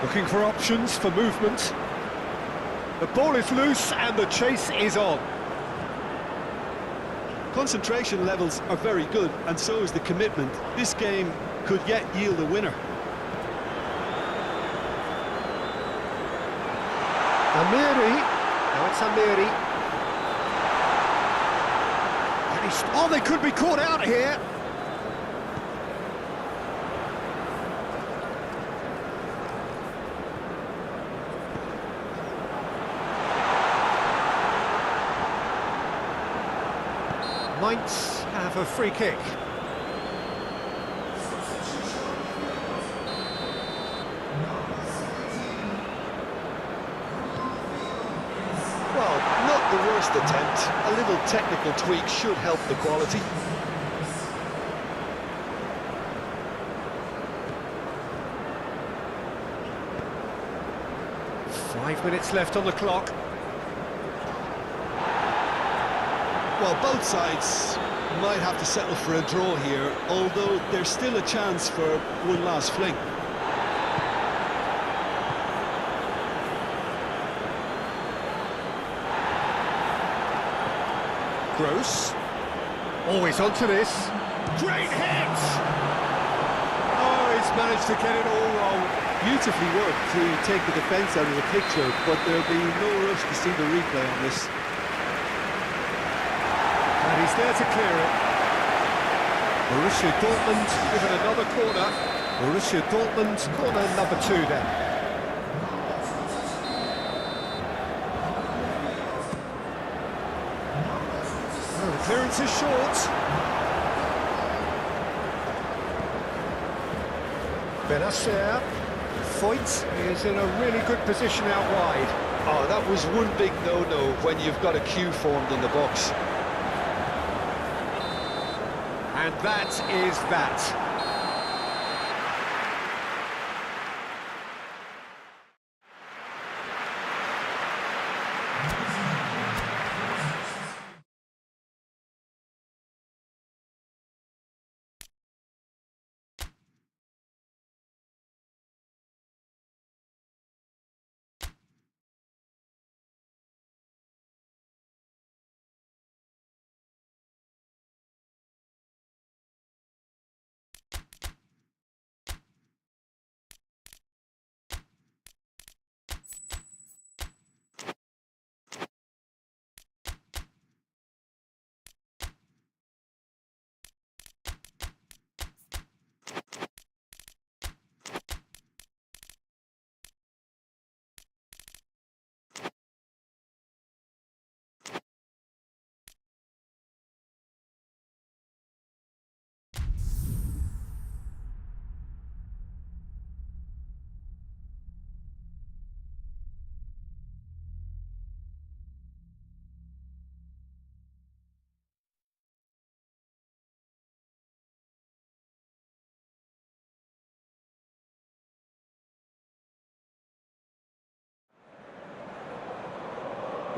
Looking for options for movement. The ball is loose and the chase is on. Concentration levels are very good, and so is the commitment. This game could yet yield a winner. Amiri. Now it's Amiri. Oh, they could be caught out here. Mainz have a free kick. Well, not the worst attempt. A little technical tweak should help the quality. Five minutes left on the clock. Well, both sides might have to settle for a draw here, although there's still a chance for one last fling. Gross. Always onto this. Great hit! Oh, he's managed to get it all wrong. Beautifully worked to take the defence out of the picture, but there'll be no rush to see the replay on this. And he's there to clear it. Borussia Dortmund given another corner. Borussia Dortmund corner number 2 then. Oh, the clearance is short. Benacer. Foyt is in a really good position out wide. Oh, that was one big no-no when you've got a queue formed in the box. And that is that.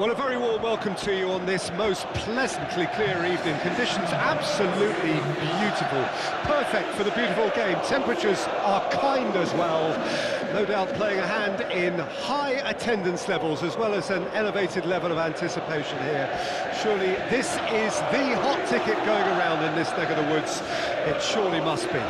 Well, a very warm welcome to you on this most pleasantly clear evening. Conditions absolutely beautiful. Perfect for the beautiful game. Temperatures are kind as well. No doubt playing a hand in high attendance levels as well as an elevated level of anticipation here. Surely this is the hot ticket going around in this neck of the woods. It surely must be.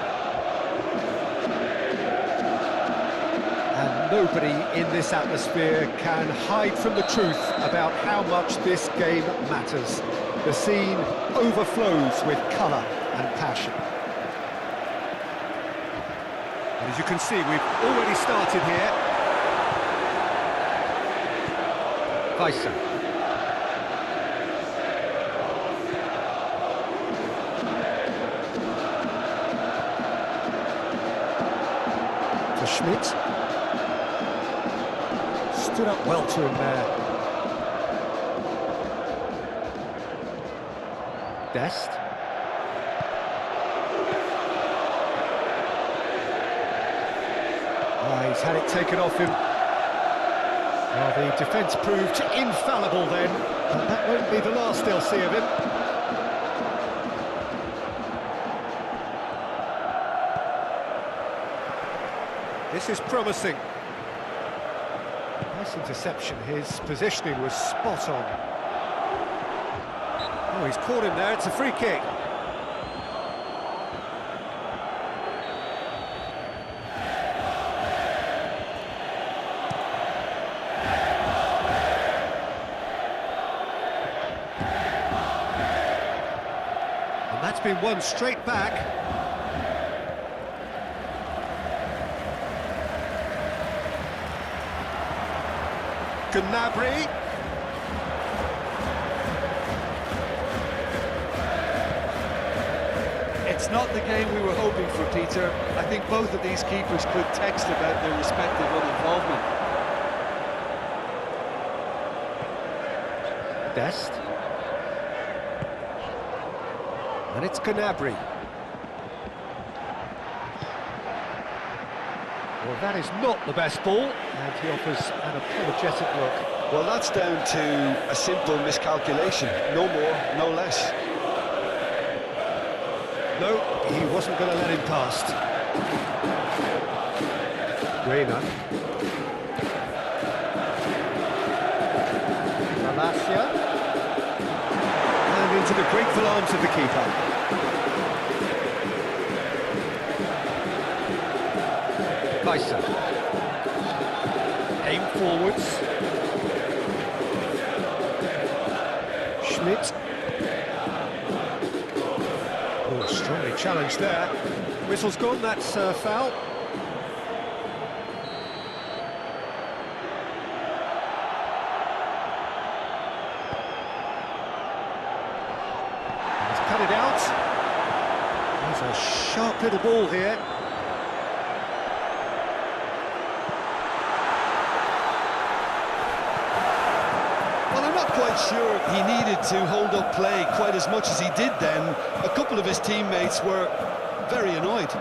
And nobody in this atmosphere can hide from the truth about how much this game matters. The scene overflows with colour and passion. And as you can see, we've already started here. Weisse. To Schmidt. Stood up well to him there. Dest. Oh, he's had it taken off him. Well, the defence proved infallible then, but that won't be the last they'll see of him. This is promising. Nice interception, his positioning was spot on. Oh, he's caught him there, it's a free kick. And that's been won straight back. Gnabry. It's not the game we were hoping for, Peter. I think both of these keepers could text about their respective involvement. Dest. And it's Gnabry. Well, that is not the best ball, and he offers an apologetic look. Well, that's down to a simple miscalculation. No more, no less. No, he wasn't going to let him past. Reina. Malacia. And into the grateful arms of the keeper. Weisse. Aim forwards. Schmidt. Oh, strongly challenged there. Whistle's gone, that's foul. He's cut it out. There's a sharp little ball here. Quite sure he needed to hold up play quite as much as he did then. A couple of his teammates were very annoyed.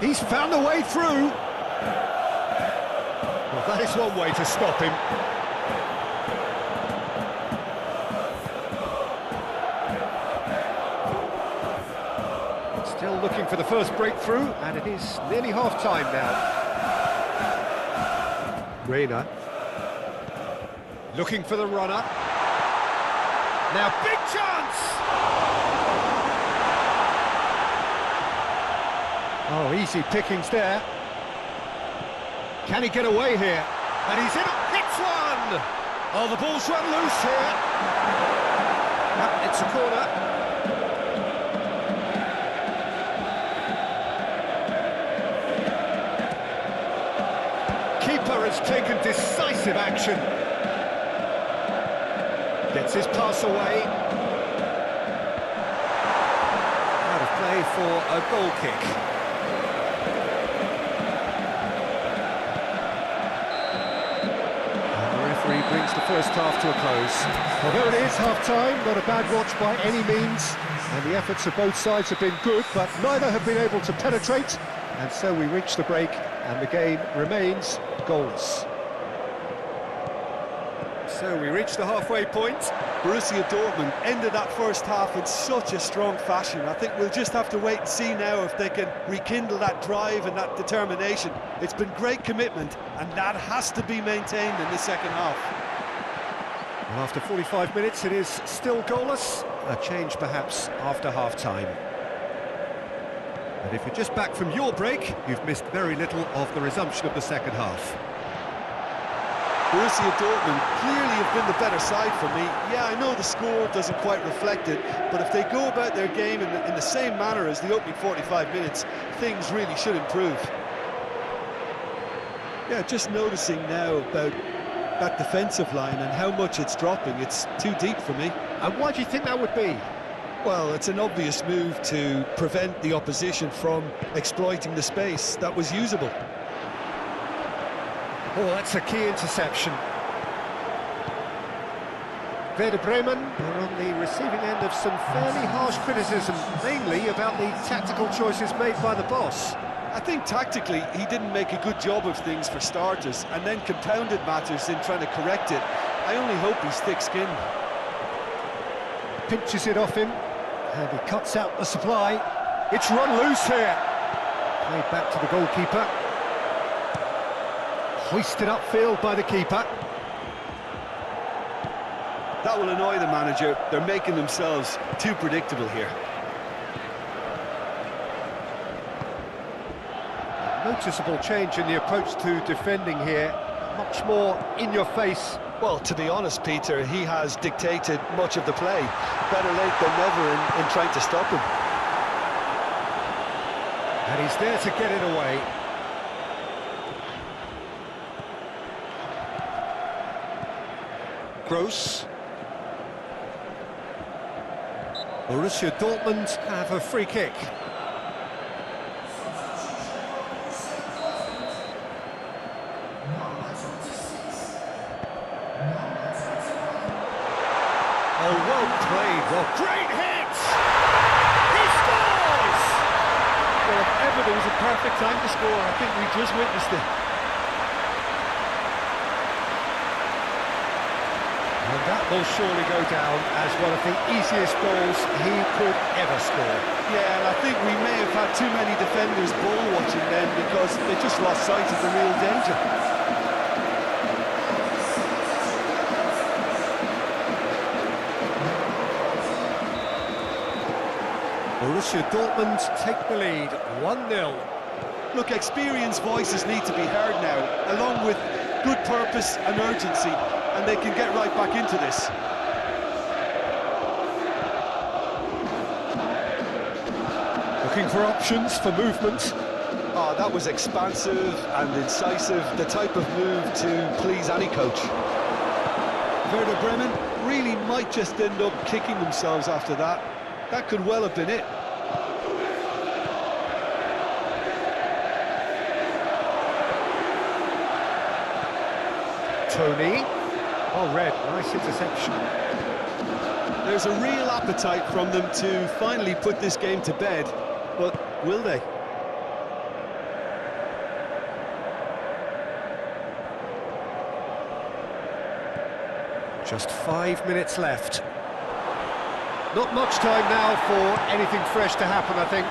He's found a way through. Well, that is one way to stop him. Still looking for the first breakthrough, and it is nearly half-time now. Reina. Looking for the runner. Now, big chance! Oh, easy pickings there. Can he get away here? And he's in, hits one! Oh, the ball's run loose here. Yep, it's a corner. Keeper has taken decisive action. Gets his pass away. Out of play for a goal kick. And the referee brings the first half to a close. Although it is half-time, not a bad watch by any means. And the efforts of both sides have been good, but neither have been able to penetrate. And so we reach the break, and the game remains goalless. So we reached the halfway point. Borussia Dortmund ended that first half in such a strong fashion. I think we'll just have to wait and see now if they can rekindle that drive and that determination. It's been great commitment, and that has to be maintained in the second half. Well, after 45 minutes, it is still goalless. A change perhaps after half-time. And if you're just back from your break, you've missed very little of the resumption of the second half. Borussia Dortmund clearly have been the better side for me. Yeah, I know the score doesn't quite reflect it, but if they go about their game in the same manner as the opening 45 minutes, things really should improve. Yeah, just noticing now about that defensive line and how much it's dropping. It's too deep for me. And why do you think that would be? Well, it's an obvious move to prevent the opposition from exploiting the space that was usable. Oh, that's a key interception. Werder Bremen are on the receiving end of some fairly harsh criticism, mainly about the tactical choices made by the boss. I think tactically he didn't make a good job of things for starters, and then compounded matters in trying to correct it. I only hope he's thick-skinned. Pinches it off him, and he cuts out the supply. It's run loose here. Played back to the goalkeeper. Hoisted upfield by the keeper. That will annoy the manager. They're making themselves too predictable here. Noticeable change in the approach to defending here. Much more in your face. Well, to be honest, Peter, he has dictated much of the play. Better late than never in trying to stop him. And he's there to get it away. Gross. Borussia Dortmund have a free kick. Oh, well played. Well, great hit! He scores! Well, if ever there was a perfect time to score, I think we just witnessed it. And that will surely go down as one of the easiest goals he could ever score. Yeah, and I think we may have had too many defenders ball watching then because they just lost sight of the real danger. Borussia Dortmund take the lead, 1-0. Look, experienced voices need to be heard now, along with good purpose and urgency, and they can get right back into this. Looking for options for movement. Oh, that was expansive and incisive, the type of move to please any coach. Werder Bremen really might just end up kicking themselves after that. That could well have been it. Tony. Oh, red, nice interception. There's a real appetite from them to finally put this game to bed, but will they? Just 5 minutes left. Not much time now for anything fresh to happen, I think.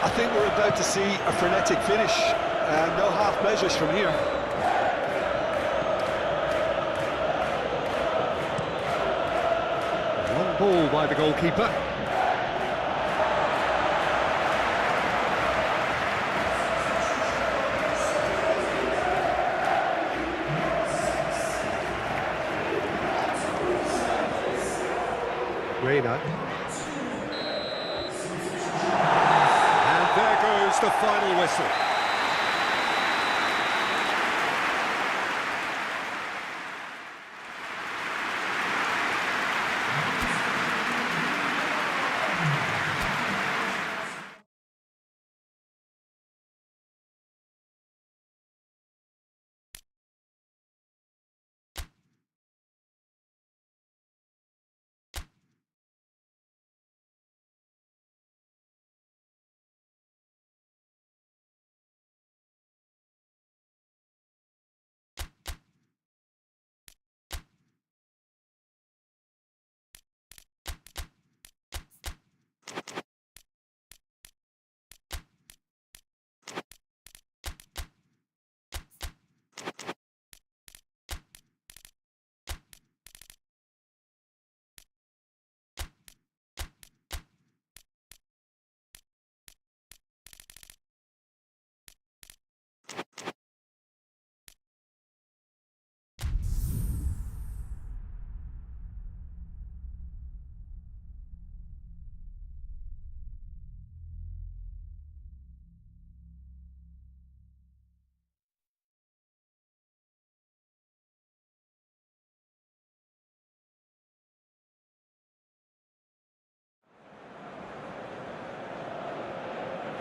I think we're about to see a frenetic finish, and no half measures from here. Long ball by the goalkeeper. Reina. And there goes the final whistle.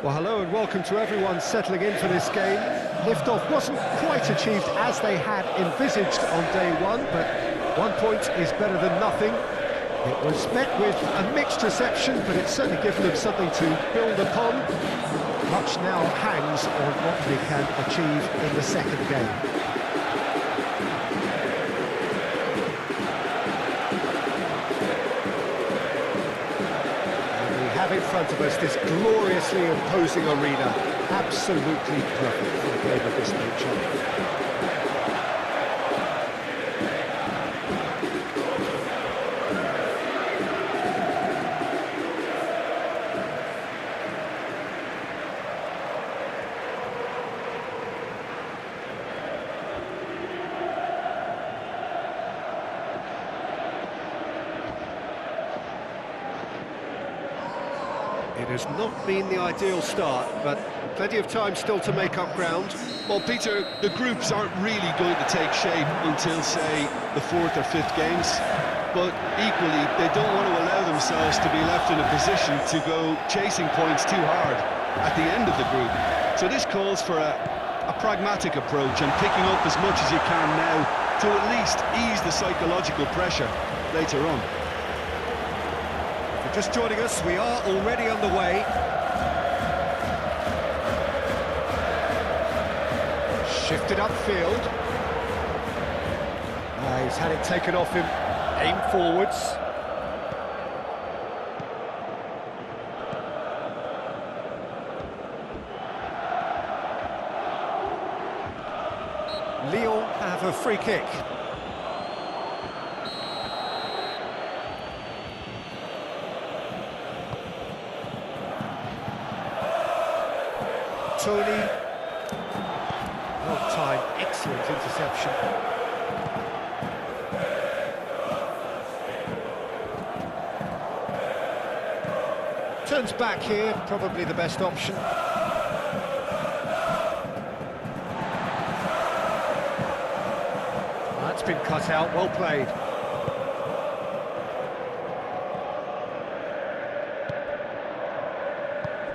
Well, hello and welcome to everyone settling in for this game. Liftoff wasn't quite achieved as they had envisaged on day one, but 1 point is better than nothing. It was met with a mixed reception, but it's certainly given them something to build upon. Much now hangs on what they can achieve in the second game. In front of us this gloriously imposing arena, absolutely perfect for a game of this nature. It has not been the ideal start, but plenty of time still to make up ground. Well, Peter, the groups aren't really going to take shape until, say, the fourth or fifth games. But equally, they don't want to allow themselves to be left in a position to go chasing points too hard at the end of the group. So this calls for a pragmatic approach and picking up as much as you can now to at least ease the psychological pressure later on. Just joining us, we are already underway. Shifted upfield. He's had it taken off him. Aim forwards. Lyon have a free kick. Tony, well timed, excellent interception. Turns back here, probably the best option. That's been cut out, well played.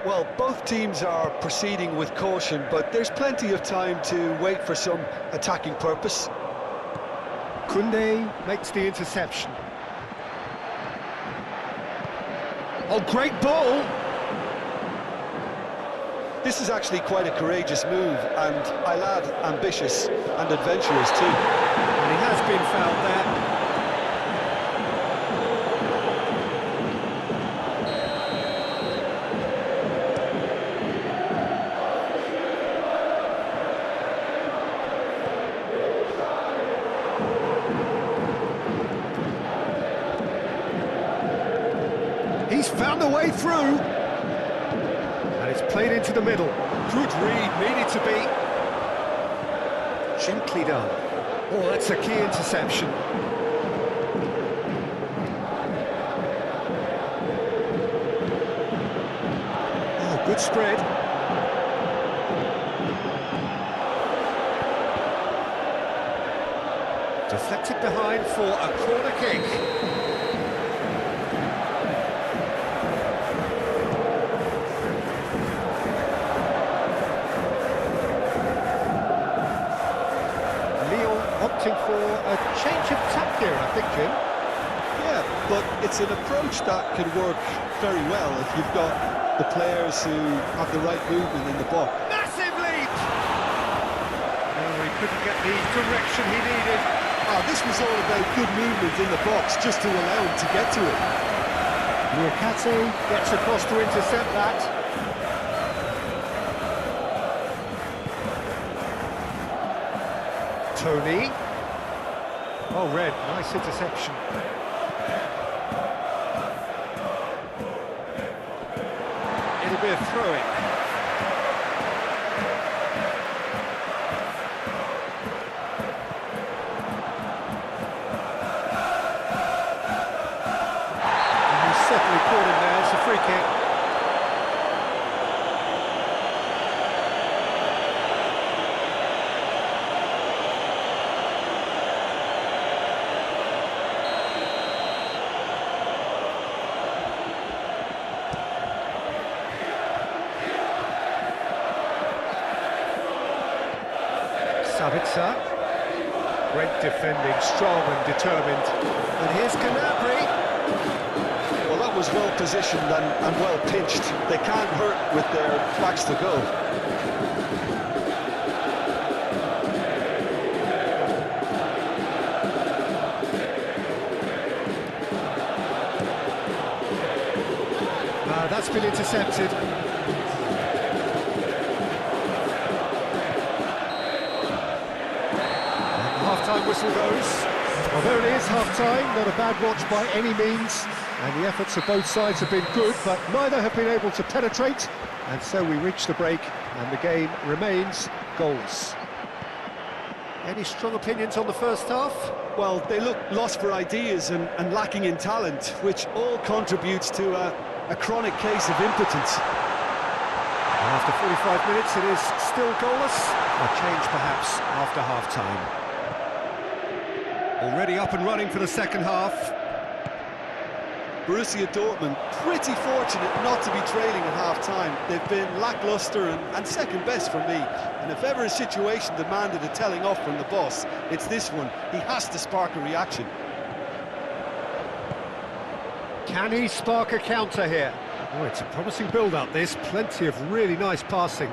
Well, both teams are proceeding with caution, but there's plenty of time to wait for some attacking purpose. Koundé makes the interception. Oh, great ball! This is actually quite a courageous move, and I'll add ambitious and adventurous too. And he has been fouled there. He's found a way through. And it's played into the middle. Good read, needed to be. Gently done. Oh, that's a key interception. Oh, good spread. Deflected behind for a corner kick. Opting for a change of tack here, I think, Jim. Yeah, but it's an approach that can work very well if you've got the players who have the right movement in the box. Massive leap! Oh, he couldn't get the direction he needed. Oh, this was all about good movement in the box just to allow him to get to it. Liakate gets across to intercept that. Tony. Oh, Red, nice interception. It'll be a throw-in. And he's certainly caught him there, it's a free kick. Sabitzer. Great defending, strong and determined. And here's Gnabry. Well, that was well positioned and well pitched. They can't hurt with their backs to goal. That's been intercepted. Half-time whistle goes. Well, there it is, half-time. Not a bad watch by any means. And the efforts of both sides have been good, but neither have been able to penetrate. And so we reach the break, and the game remains goalless. Any strong opinions on the first half? Well, they look lost for ideas and lacking in talent, which all contributes to a chronic case of impotence. After 45 minutes, it is still goalless. A change, perhaps, after half-time. Already up and running for the second half. Borussia Dortmund pretty fortunate not to be trailing at half-time. They've been lacklustre and second best for me. And if ever a situation demanded a telling off from the boss, it's this one. He has to spark a reaction. Can he spark a counter here? Oh, it's a promising build-up, this. Plenty of really nice passing.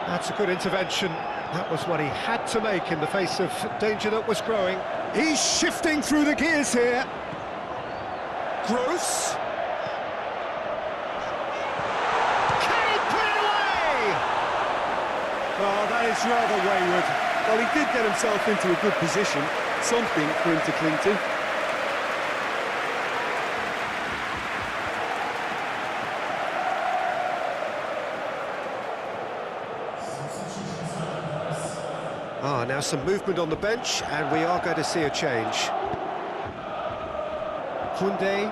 That's a good intervention. That was what he had to make in the face of danger that was growing. He's shifting through the gears here. Gross. Can he put it away? Oh, that is rather wayward. Well, he did get himself into a good position, something for him to cling to. Now some movement on the bench, and we are going to see a change. Koundé.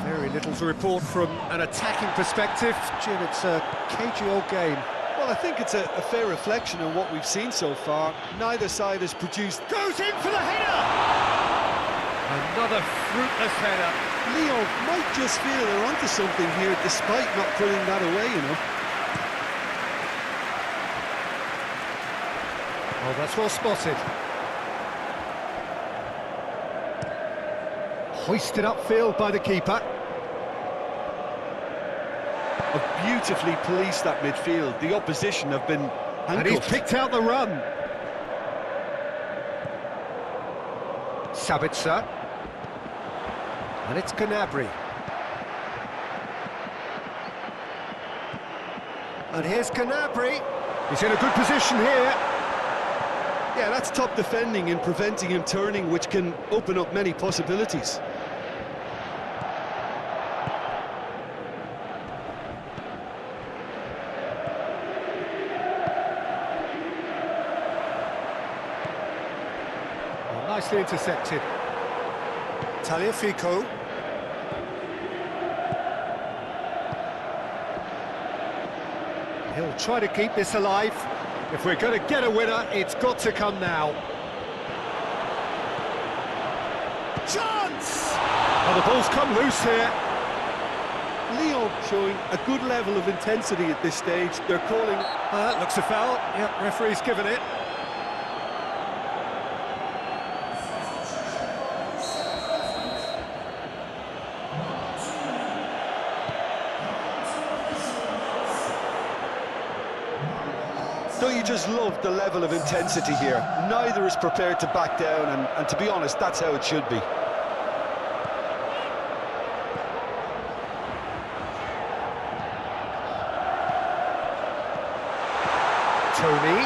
Very little to report from an attacking perspective. Jim, it's a cagey old game. Well, I think it's a fair reflection on what we've seen so far. Neither side has produced... Goes in for the header! Another fruitless header. Lyon might just feel they're onto something here, despite not putting that away, you know. Oh, that's well spotted. Hoisted upfield by the keeper. Beautifully policed that midfield. The opposition have been handcuffed. And he's picked out the run. Sabitzer. And it's Gnabry. And here's Gnabry. He's in a good position here. Yeah, that's top defending and preventing him turning, which can open up many possibilities. Oh, nicely intercepted. Tagliafico. He'll try to keep this alive. If we're going to get a winner, it's got to come now. Chance! Oh, the ball's come loose here. Lyon showing a good level of intensity at this stage. They're calling... That looks a foul. Yep, referee's given it. Don't you just love the level of intensity here? Neither is prepared to back down, and to be honest, that's how it should be. Tony.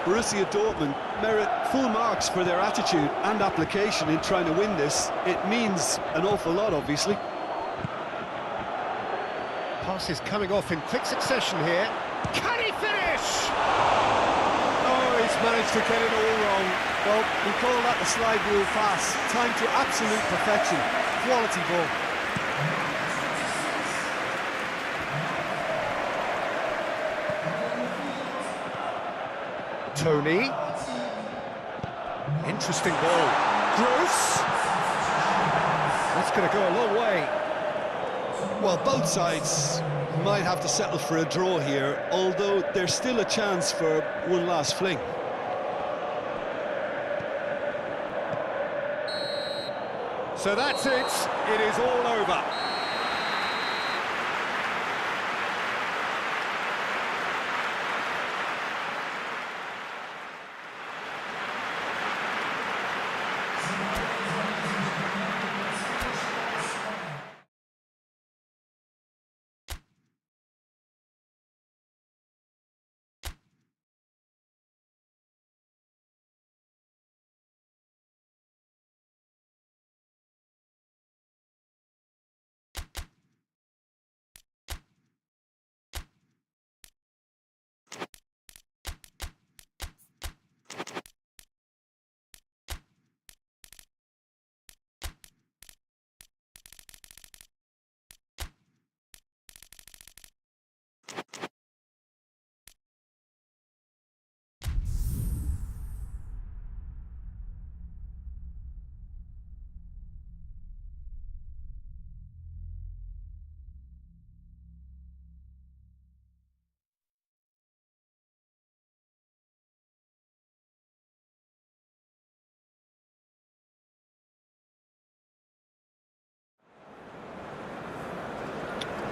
Borussia Dortmund merit full marks for their attitude and application in trying to win this. It means an awful lot, obviously. Passes coming off in quick succession here. Can he finish? Oh, he's managed to get it all wrong. Well, we call that the slide rule pass. Time to absolute perfection. Quality ball. Tony. Interesting ball. Gross. That's going to go a long way. Well, both sides might have to settle for a draw here, although there's still a chance for one last fling. So that's it. It is all over.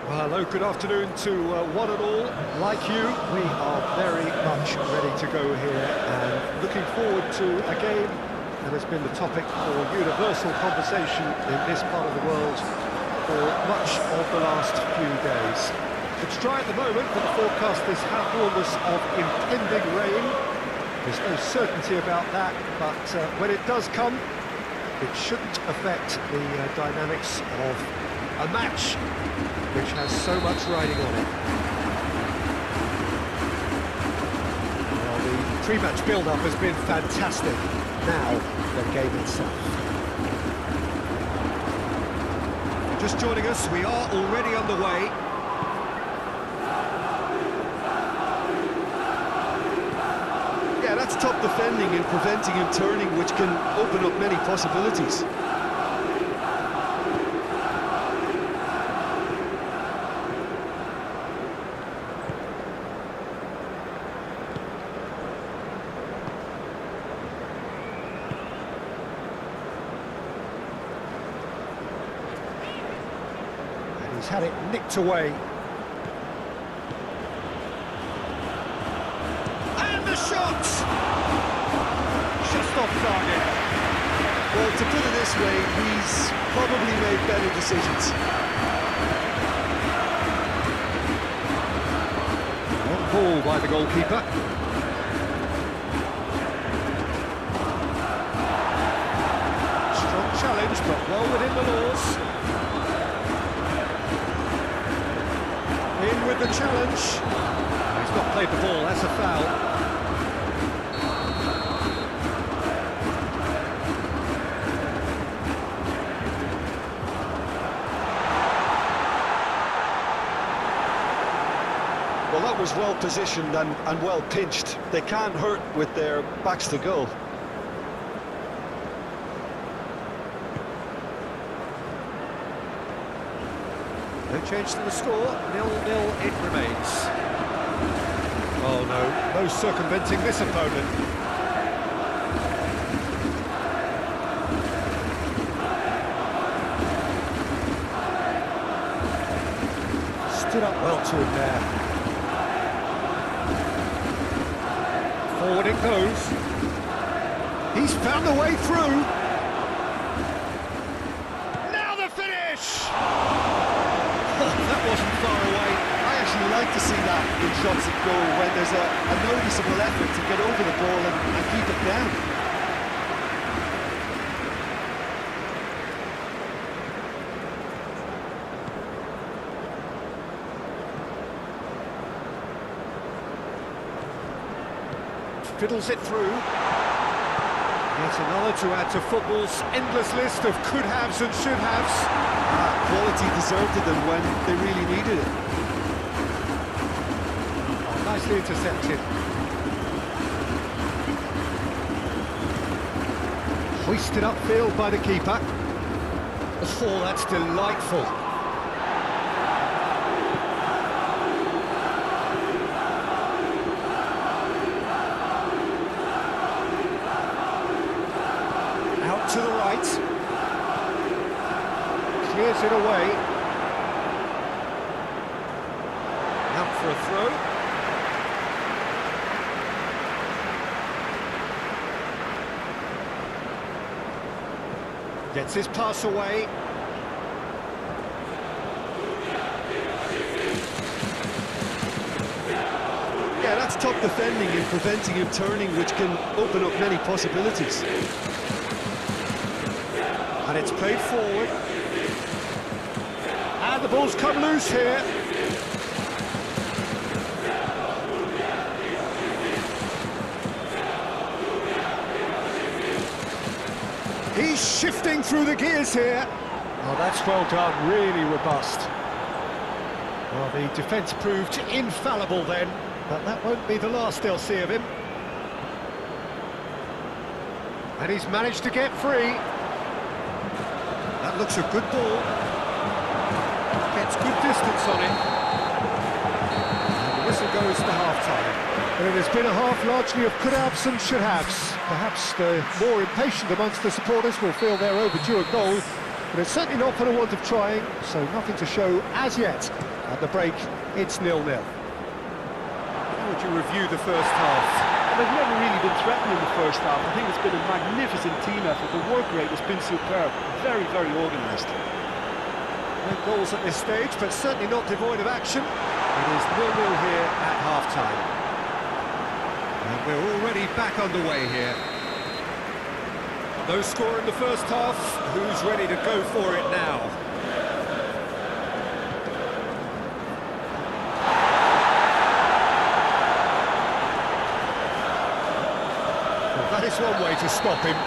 Well, hello, good afternoon to one and all. Like you, we are very much ready to go here and looking forward to a game that has been the topic for universal conversation in this part of the world for much of the last few days. It's dry at the moment, but the forecasters have warned us of impending rain. There's no certainty about that, but when it does come, it shouldn't affect the dynamics of a match which has so much riding on it. Well, the pre-match build-up has been fantastic. Now, the game itself. Just joining us, we are already underway. Yeah, that's top defending and preventing him turning, which can open up many possibilities. He's had it nicked away. And the shot! Just off target. Well, to put it this way, he's probably made better decisions. On ball by the goalkeeper. Strong challenge, but well within the laws. In with the challenge. He's not played the ball, that's a foul. Well, that was well positioned and well pinched. They can't hurt with their backs to goal. No change to the score, 0-0 it remains. Oh no, no circumventing this opponent. Stood up well to him there. Forward it goes. He's found a way through. Now the finish! That wasn't far away. I actually like to see that in shots at goal when there's a noticeable effort to get over the ball and keep it down. Fiddles it through. Yet another to add to football's endless list of could-haves and should-haves. Quality deserted them when they really needed it. Oh, nicely intercepted. Hoisted upfield by the keeper. Oh, that's delightful. Out to the right. Clears it away. Out for a throw. Gets his pass away. Yeah, that's top defending and preventing him turning, which can open up many possibilities. And it's played forward. And the ball's come loose here. He's shifting through the gears here. Oh, that's well done, really robust. Well, the defence proved infallible then, but that won't be the last they'll see of him. And he's managed to get free. That looks a good ball. Gets good distance on it. And the whistle goes to half-time. Well, it has been a half largely of could-haves and should-haves. Perhaps the more impatient amongst the supporters will feel they're overdue a goal, but it's certainly not for the want of trying, so nothing to show as yet. At the break, it's 0-0. How would you review the first half? They've never really been threatening in the first half. I think it's been a magnificent team effort. The work rate has been superb. Very, very organised. No goals at this stage, but certainly not devoid of action. It is 0-0 here at half-time. And we're already back underway here. No score in the first half. Who's ready to go for it now? Well, that is one way to stop him.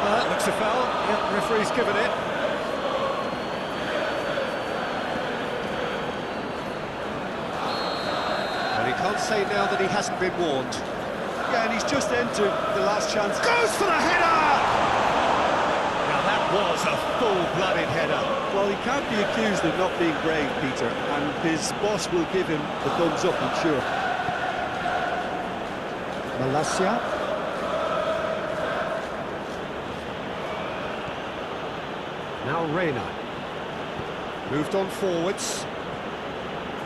That looks a foul. Yep, referee's given it. Well, he can't say now that he hasn't been warned. Yeah, and he's just entered the last chance. Goes for the header! Now that was a full-blooded header. Well, he can't be accused of not being brave, Peter, and his boss will give him the thumbs up, I'm sure. Borussia. Now Reina. Moved on forwards.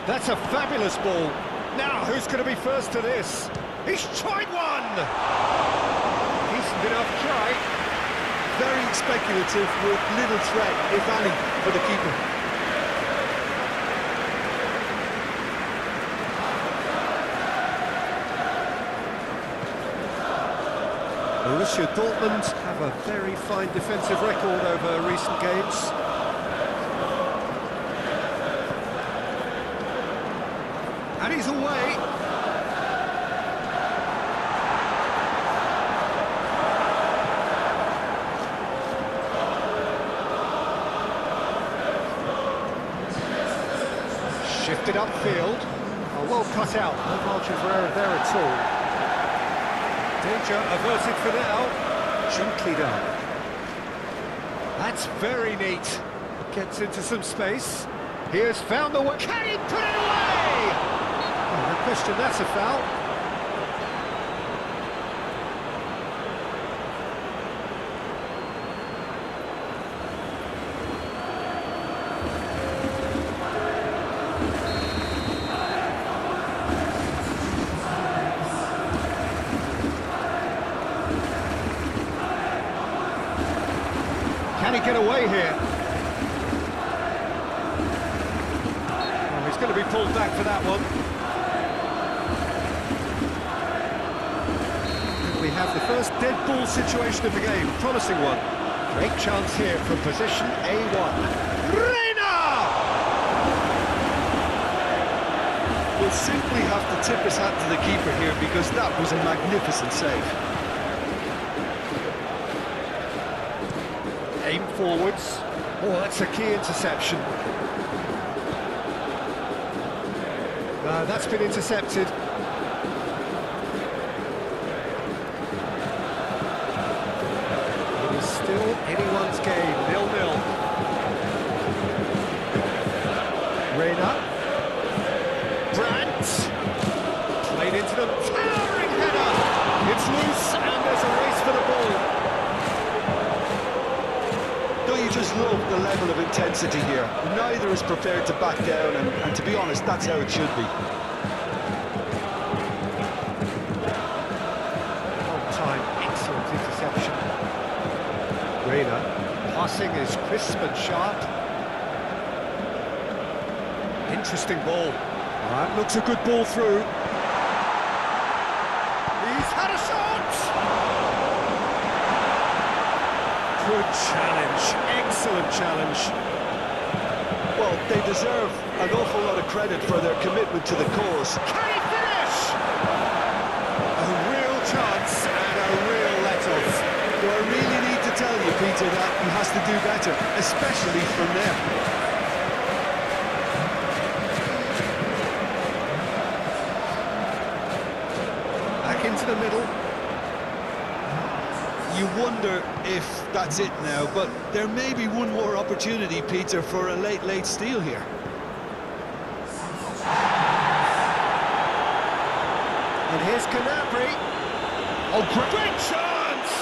That's a fabulous ball. Now, who's going to be first to this? He's tried one! Decent enough try. Very speculative with little threat, if any, for the keeper. Borussia Dortmund have a very fine defensive record over recent games. And he's away. Shifted upfield. Oh, well cut out. No margin for error there at all. Danger averted for now. Gently done. That's very neat. Gets into some space. He has found the way. Can he put it away? Oh, no question, that's a foul. Can he get away here? Oh, he's going to be pulled back for that one. And we have the first dead ball situation of the game. Promising one. Great chance here from position A1. Reina! We'll simply have to tip his hat to the keeper here because that was a magnificent save. Aim forwards. Oh, that's a key interception. That's been intercepted. Anyone's game, 0-0. Reina. Brandt. Played into them, towering header. It's loose and there's a race for the ball. Don't you just love the level of intensity here? Neither is prepared to back down, and to be honest, that's how it should be. Time, excellent interception. Reina. Passing is crisp and sharp. Interesting ball. That looks a good ball through. He's had a shot! Good challenge, excellent challenge. Well, they deserve an awful lot of credit for their commitment to the cause. Can he finish? A real chance and a real let-off. Do I really need to tell you, Peter, that he has to do better, especially from there? Into the middle. You wonder if that's it now, but there may be one more opportunity, Peter, for a late steal here. And here's Canapri. Oh, great chance!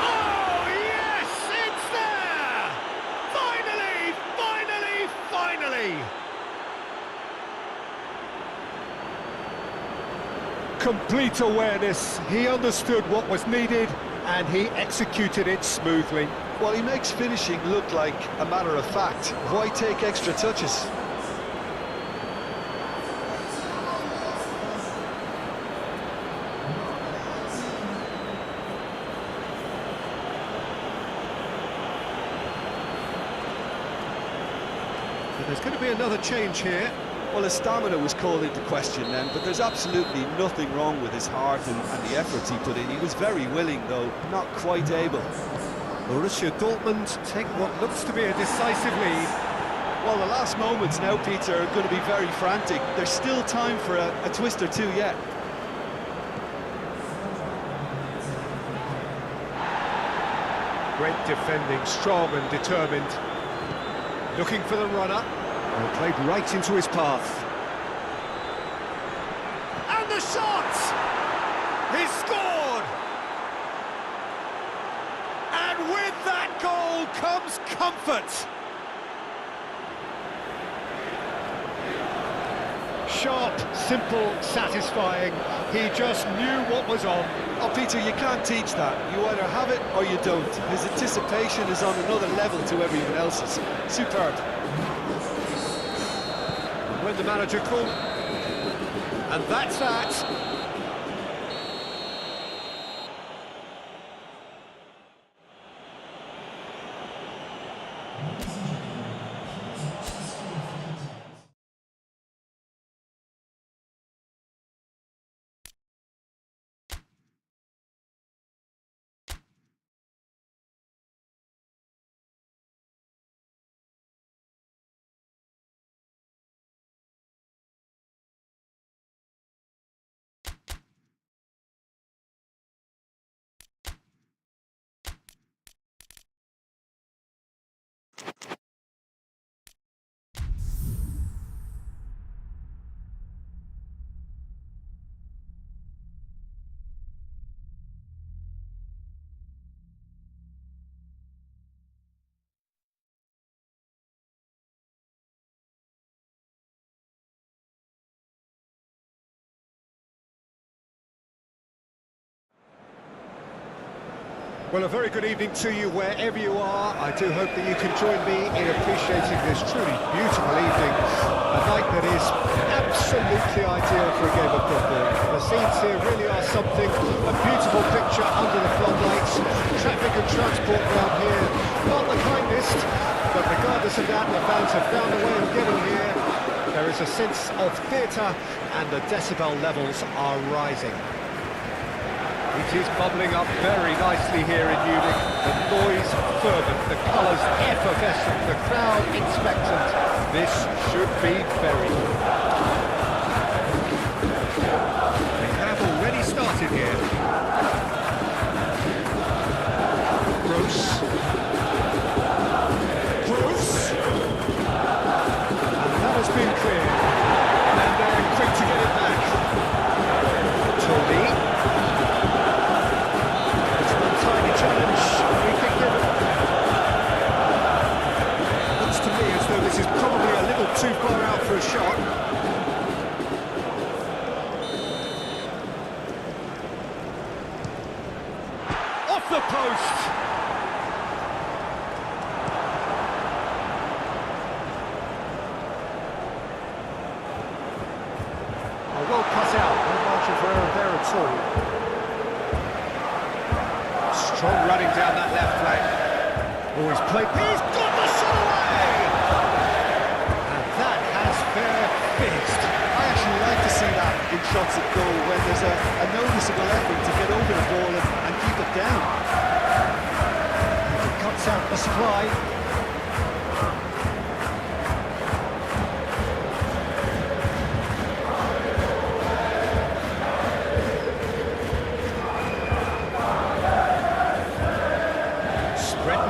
Oh, yes, it's there! Finally! Complete awareness. He understood what was needed and he executed it smoothly. Well, he makes finishing look like a matter of fact. Why take extra touches? So there's going to be another change here. Well, his stamina was called into question then, but there's absolutely nothing wrong with his heart and the efforts he put in. He was very willing, though, not quite able. Borussia Dortmund take what looks to be a decisive lead. Well, the last moments now, Peter, are going to be very frantic. There's still time for a twist or two yet. Great defending, strong and determined. Looking for the runner. Well, played right into his path. And the shot! He scored! And with that goal comes comfort. Sharp, simple, satisfying. He just knew what was on. Oh, Peter, you can't teach that. You either have it or you don't. His anticipation is on another level to everyone else's. Superb. When the manager called, and that's that. Well, a very good evening to you wherever you are. I do hope that you can join me in appreciating this truly beautiful evening. A night that is absolutely ideal for a game of football. The scenes here really are something. A beautiful picture under the floodlights. Traffic and transport around here, not the kindest, but regardless of that, the fans have found a way of getting here. There is a sense of theatre and the decibel levels are rising. It is bubbling up very nicely here in Munich. The noise fervent, the colours effervescent, the crowd expectant. This should be very good. They have already started here. Gross. Off the post! Well cut out, no margin for error there at all. Strong running down that left flank. Oh, he's played. He's got the shot away! And that has fair fixed. I actually like to see that in shots at goal when there's a noticeable effort to get over the ball and keep it down. He cuts out the supply.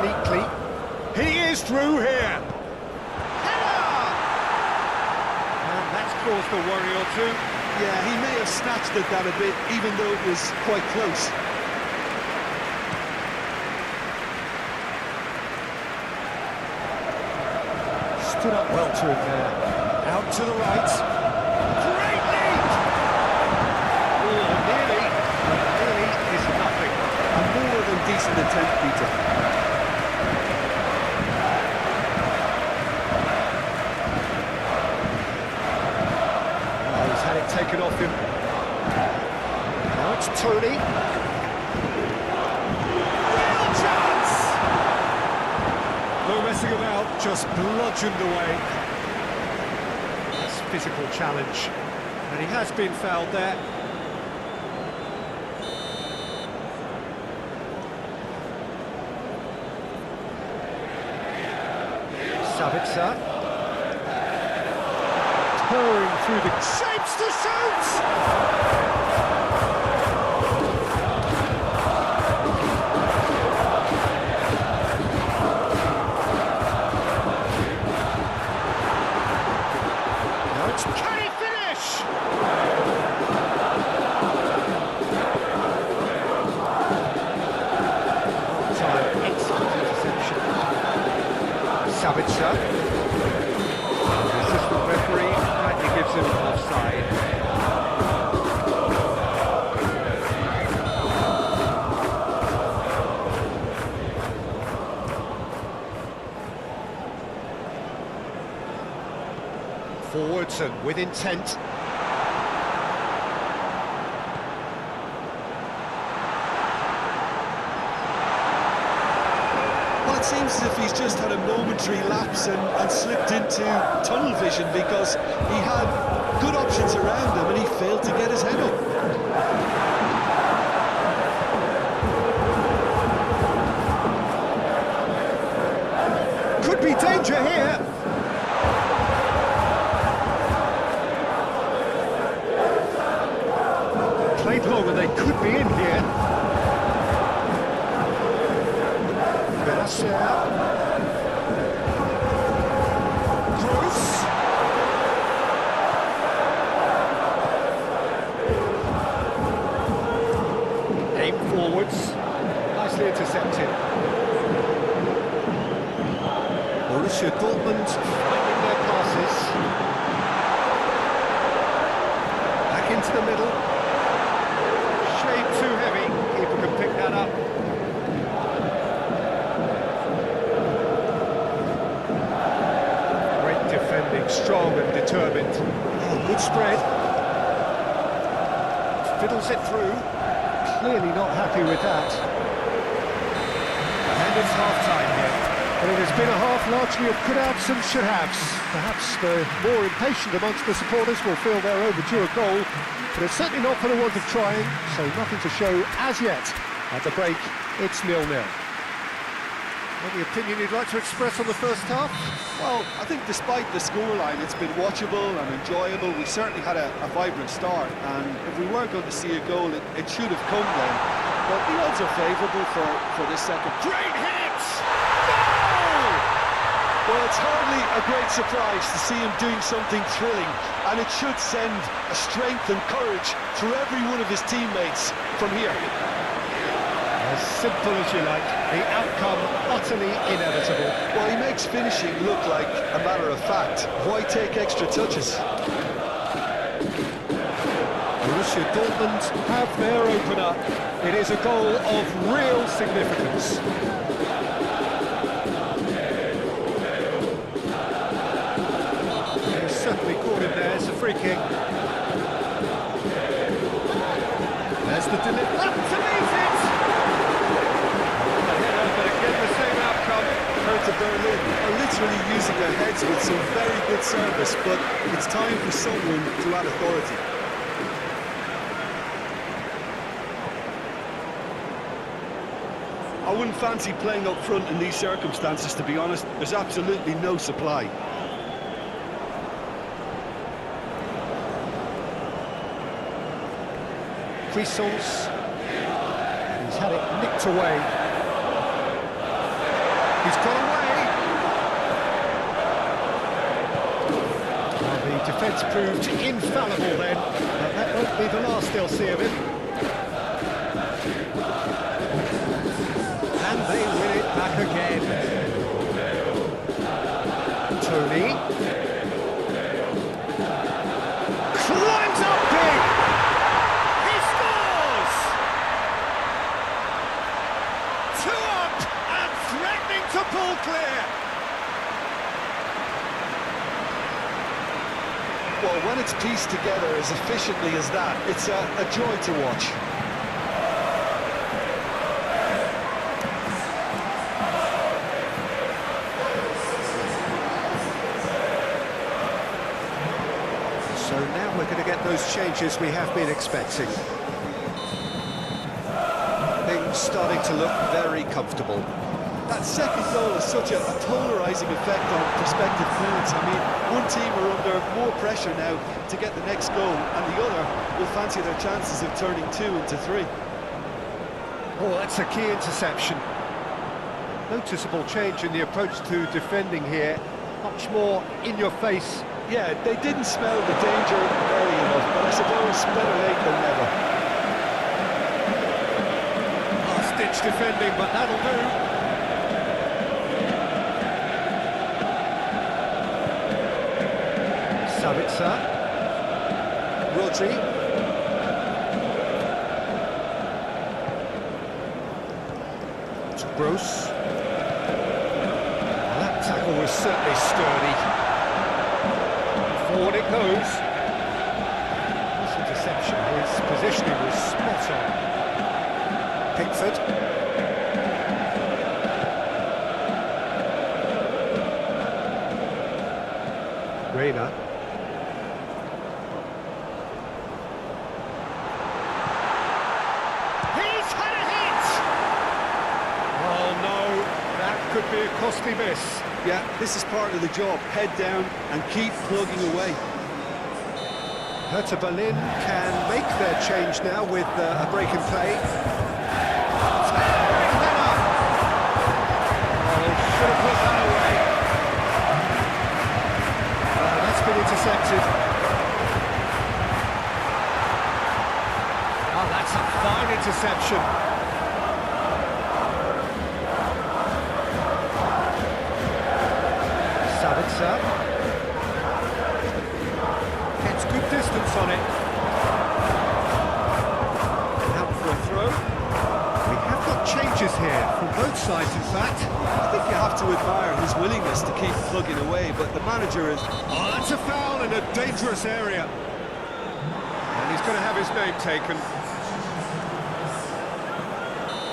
Neatly. He is through here. Header! And that's caused a worry or two. Yeah, he may have snatched at that a bit, even though it was quite close. Stood up well to him there. Out to the right. Great lead! Oh, nearly. Nearly is nothing. A more than decent attempt, Peter. Taken off him. Now it's Tony. Real chance! No messing about, just bludgeoned away. That's physical challenge. And he has been fouled there. Sabitzer. Pouring through the shapes to shoot! Now it's can he finish? Time, excellent interception. Sabitzer. Assistant referee gives him offside. Forwards and with intent. Well, it seems as if he's just had a momentary lapse and slipped into tunnel vision because he had good options around him and he failed to get his head up. Could be danger here. Played long and they could be in here. Borussia. Gross. Aim forwards. Nicely intercepted. Borussia Dortmund finding their passes. Back into the middle. Shade too heavy. Keeper can pick that up. Defending, strong and determined. Oh, good spread. Fiddles it through. Clearly not happy with that. And it's half-time here. But it has been a half largely of could-haves and should-haves. Perhaps the more impatient amongst the supporters will feel they're overdue a goal, but it's certainly not for the want of trying, so nothing to show as yet. At the break, it's 0-0. Any opinion you'd like to express on the first half? Well, I think despite the scoreline, it's been watchable and enjoyable. We certainly had a vibrant start, and if we were going to see a goal, it should have come then. But the odds are favourable for this second. Great hit! Goal! Well, it's hardly a great surprise to see him doing something thrilling, and it should send a strength and courage through every one of his teammates from here. As simple as you like, the outcome utterly inevitable. Well, he makes finishing look like a matter of fact. Why take extra touches? Borussia Dortmund have their opener. It is a goal of real significance. He's certainly caught him there. It's a free kick. There's the delivery. Up to meet it! The header, but again the same outcome. Perjalan are literally using their heads with some very good service, but it's time for someone to add authority. I wouldn't fancy playing up front in these circumstances, to be honest. There's absolutely no supply. Puissance. He's had it nicked away. He's got away. Well, the defence proved infallible then, but that won't be the last they'll see of him. And they win it back again. Tony. Climbs up big! He scores! 2 up and threatening to pull clear. Well, when it's pieced together as efficiently as that, it's a joy to watch. So now we're going to get those changes we have been expecting. Things starting to look very comfortable. That second goal has such a polarising effect on prospective fans. I mean, one team are under more pressure now to get the next goal, and the other will fancy their chances of turning 2 into 3. Oh, that's a key interception. Noticeable change in the approach to defending here. Much more in your face. Yeah, they didn't smell the danger early enough, but I suppose better late than never. Last-ditch defending, but that'll do. Sabitzer. Rodri. To Gross. Well, that tackle was certainly sturdy. Forward it goes. This interception, his positioning was spot on. Pickford. Reina. He's had a hit! Oh no, that could be a costly miss. Yeah, this is part of the job. Head down and keep plugging away. Perjalan can make their change now with a break in play. Towering header! Oh, should have put that away. That's been intercepted. Oh, that's a fine interception. Sabitzer. Gets good distance on it. Out for a throw. We have got changes here from both sides, in fact. I think you have to admire his willingness to keep plugging away, but the manager is... Oh, that's a foul in a dangerous area. And he's going to have his name taken.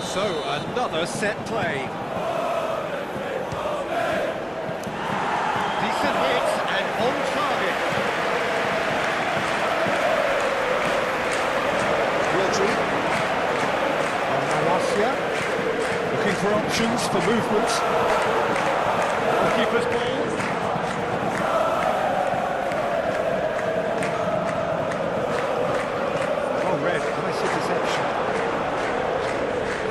So, another set play. Decent hits and on target. Rodri. Borussia. Looking for options for movement. Keeper's ball. Oh, red. Nice interception.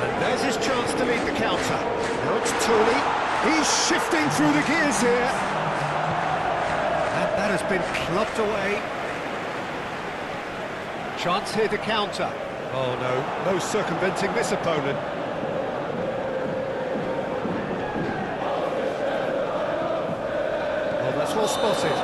And there's his chance to lead the counter. Now it's Tony. He's shifting through the gears here. And that has been clubbed away. Chance here to counter. Oh no, no circumventing this opponent. Oh, that's well spotted.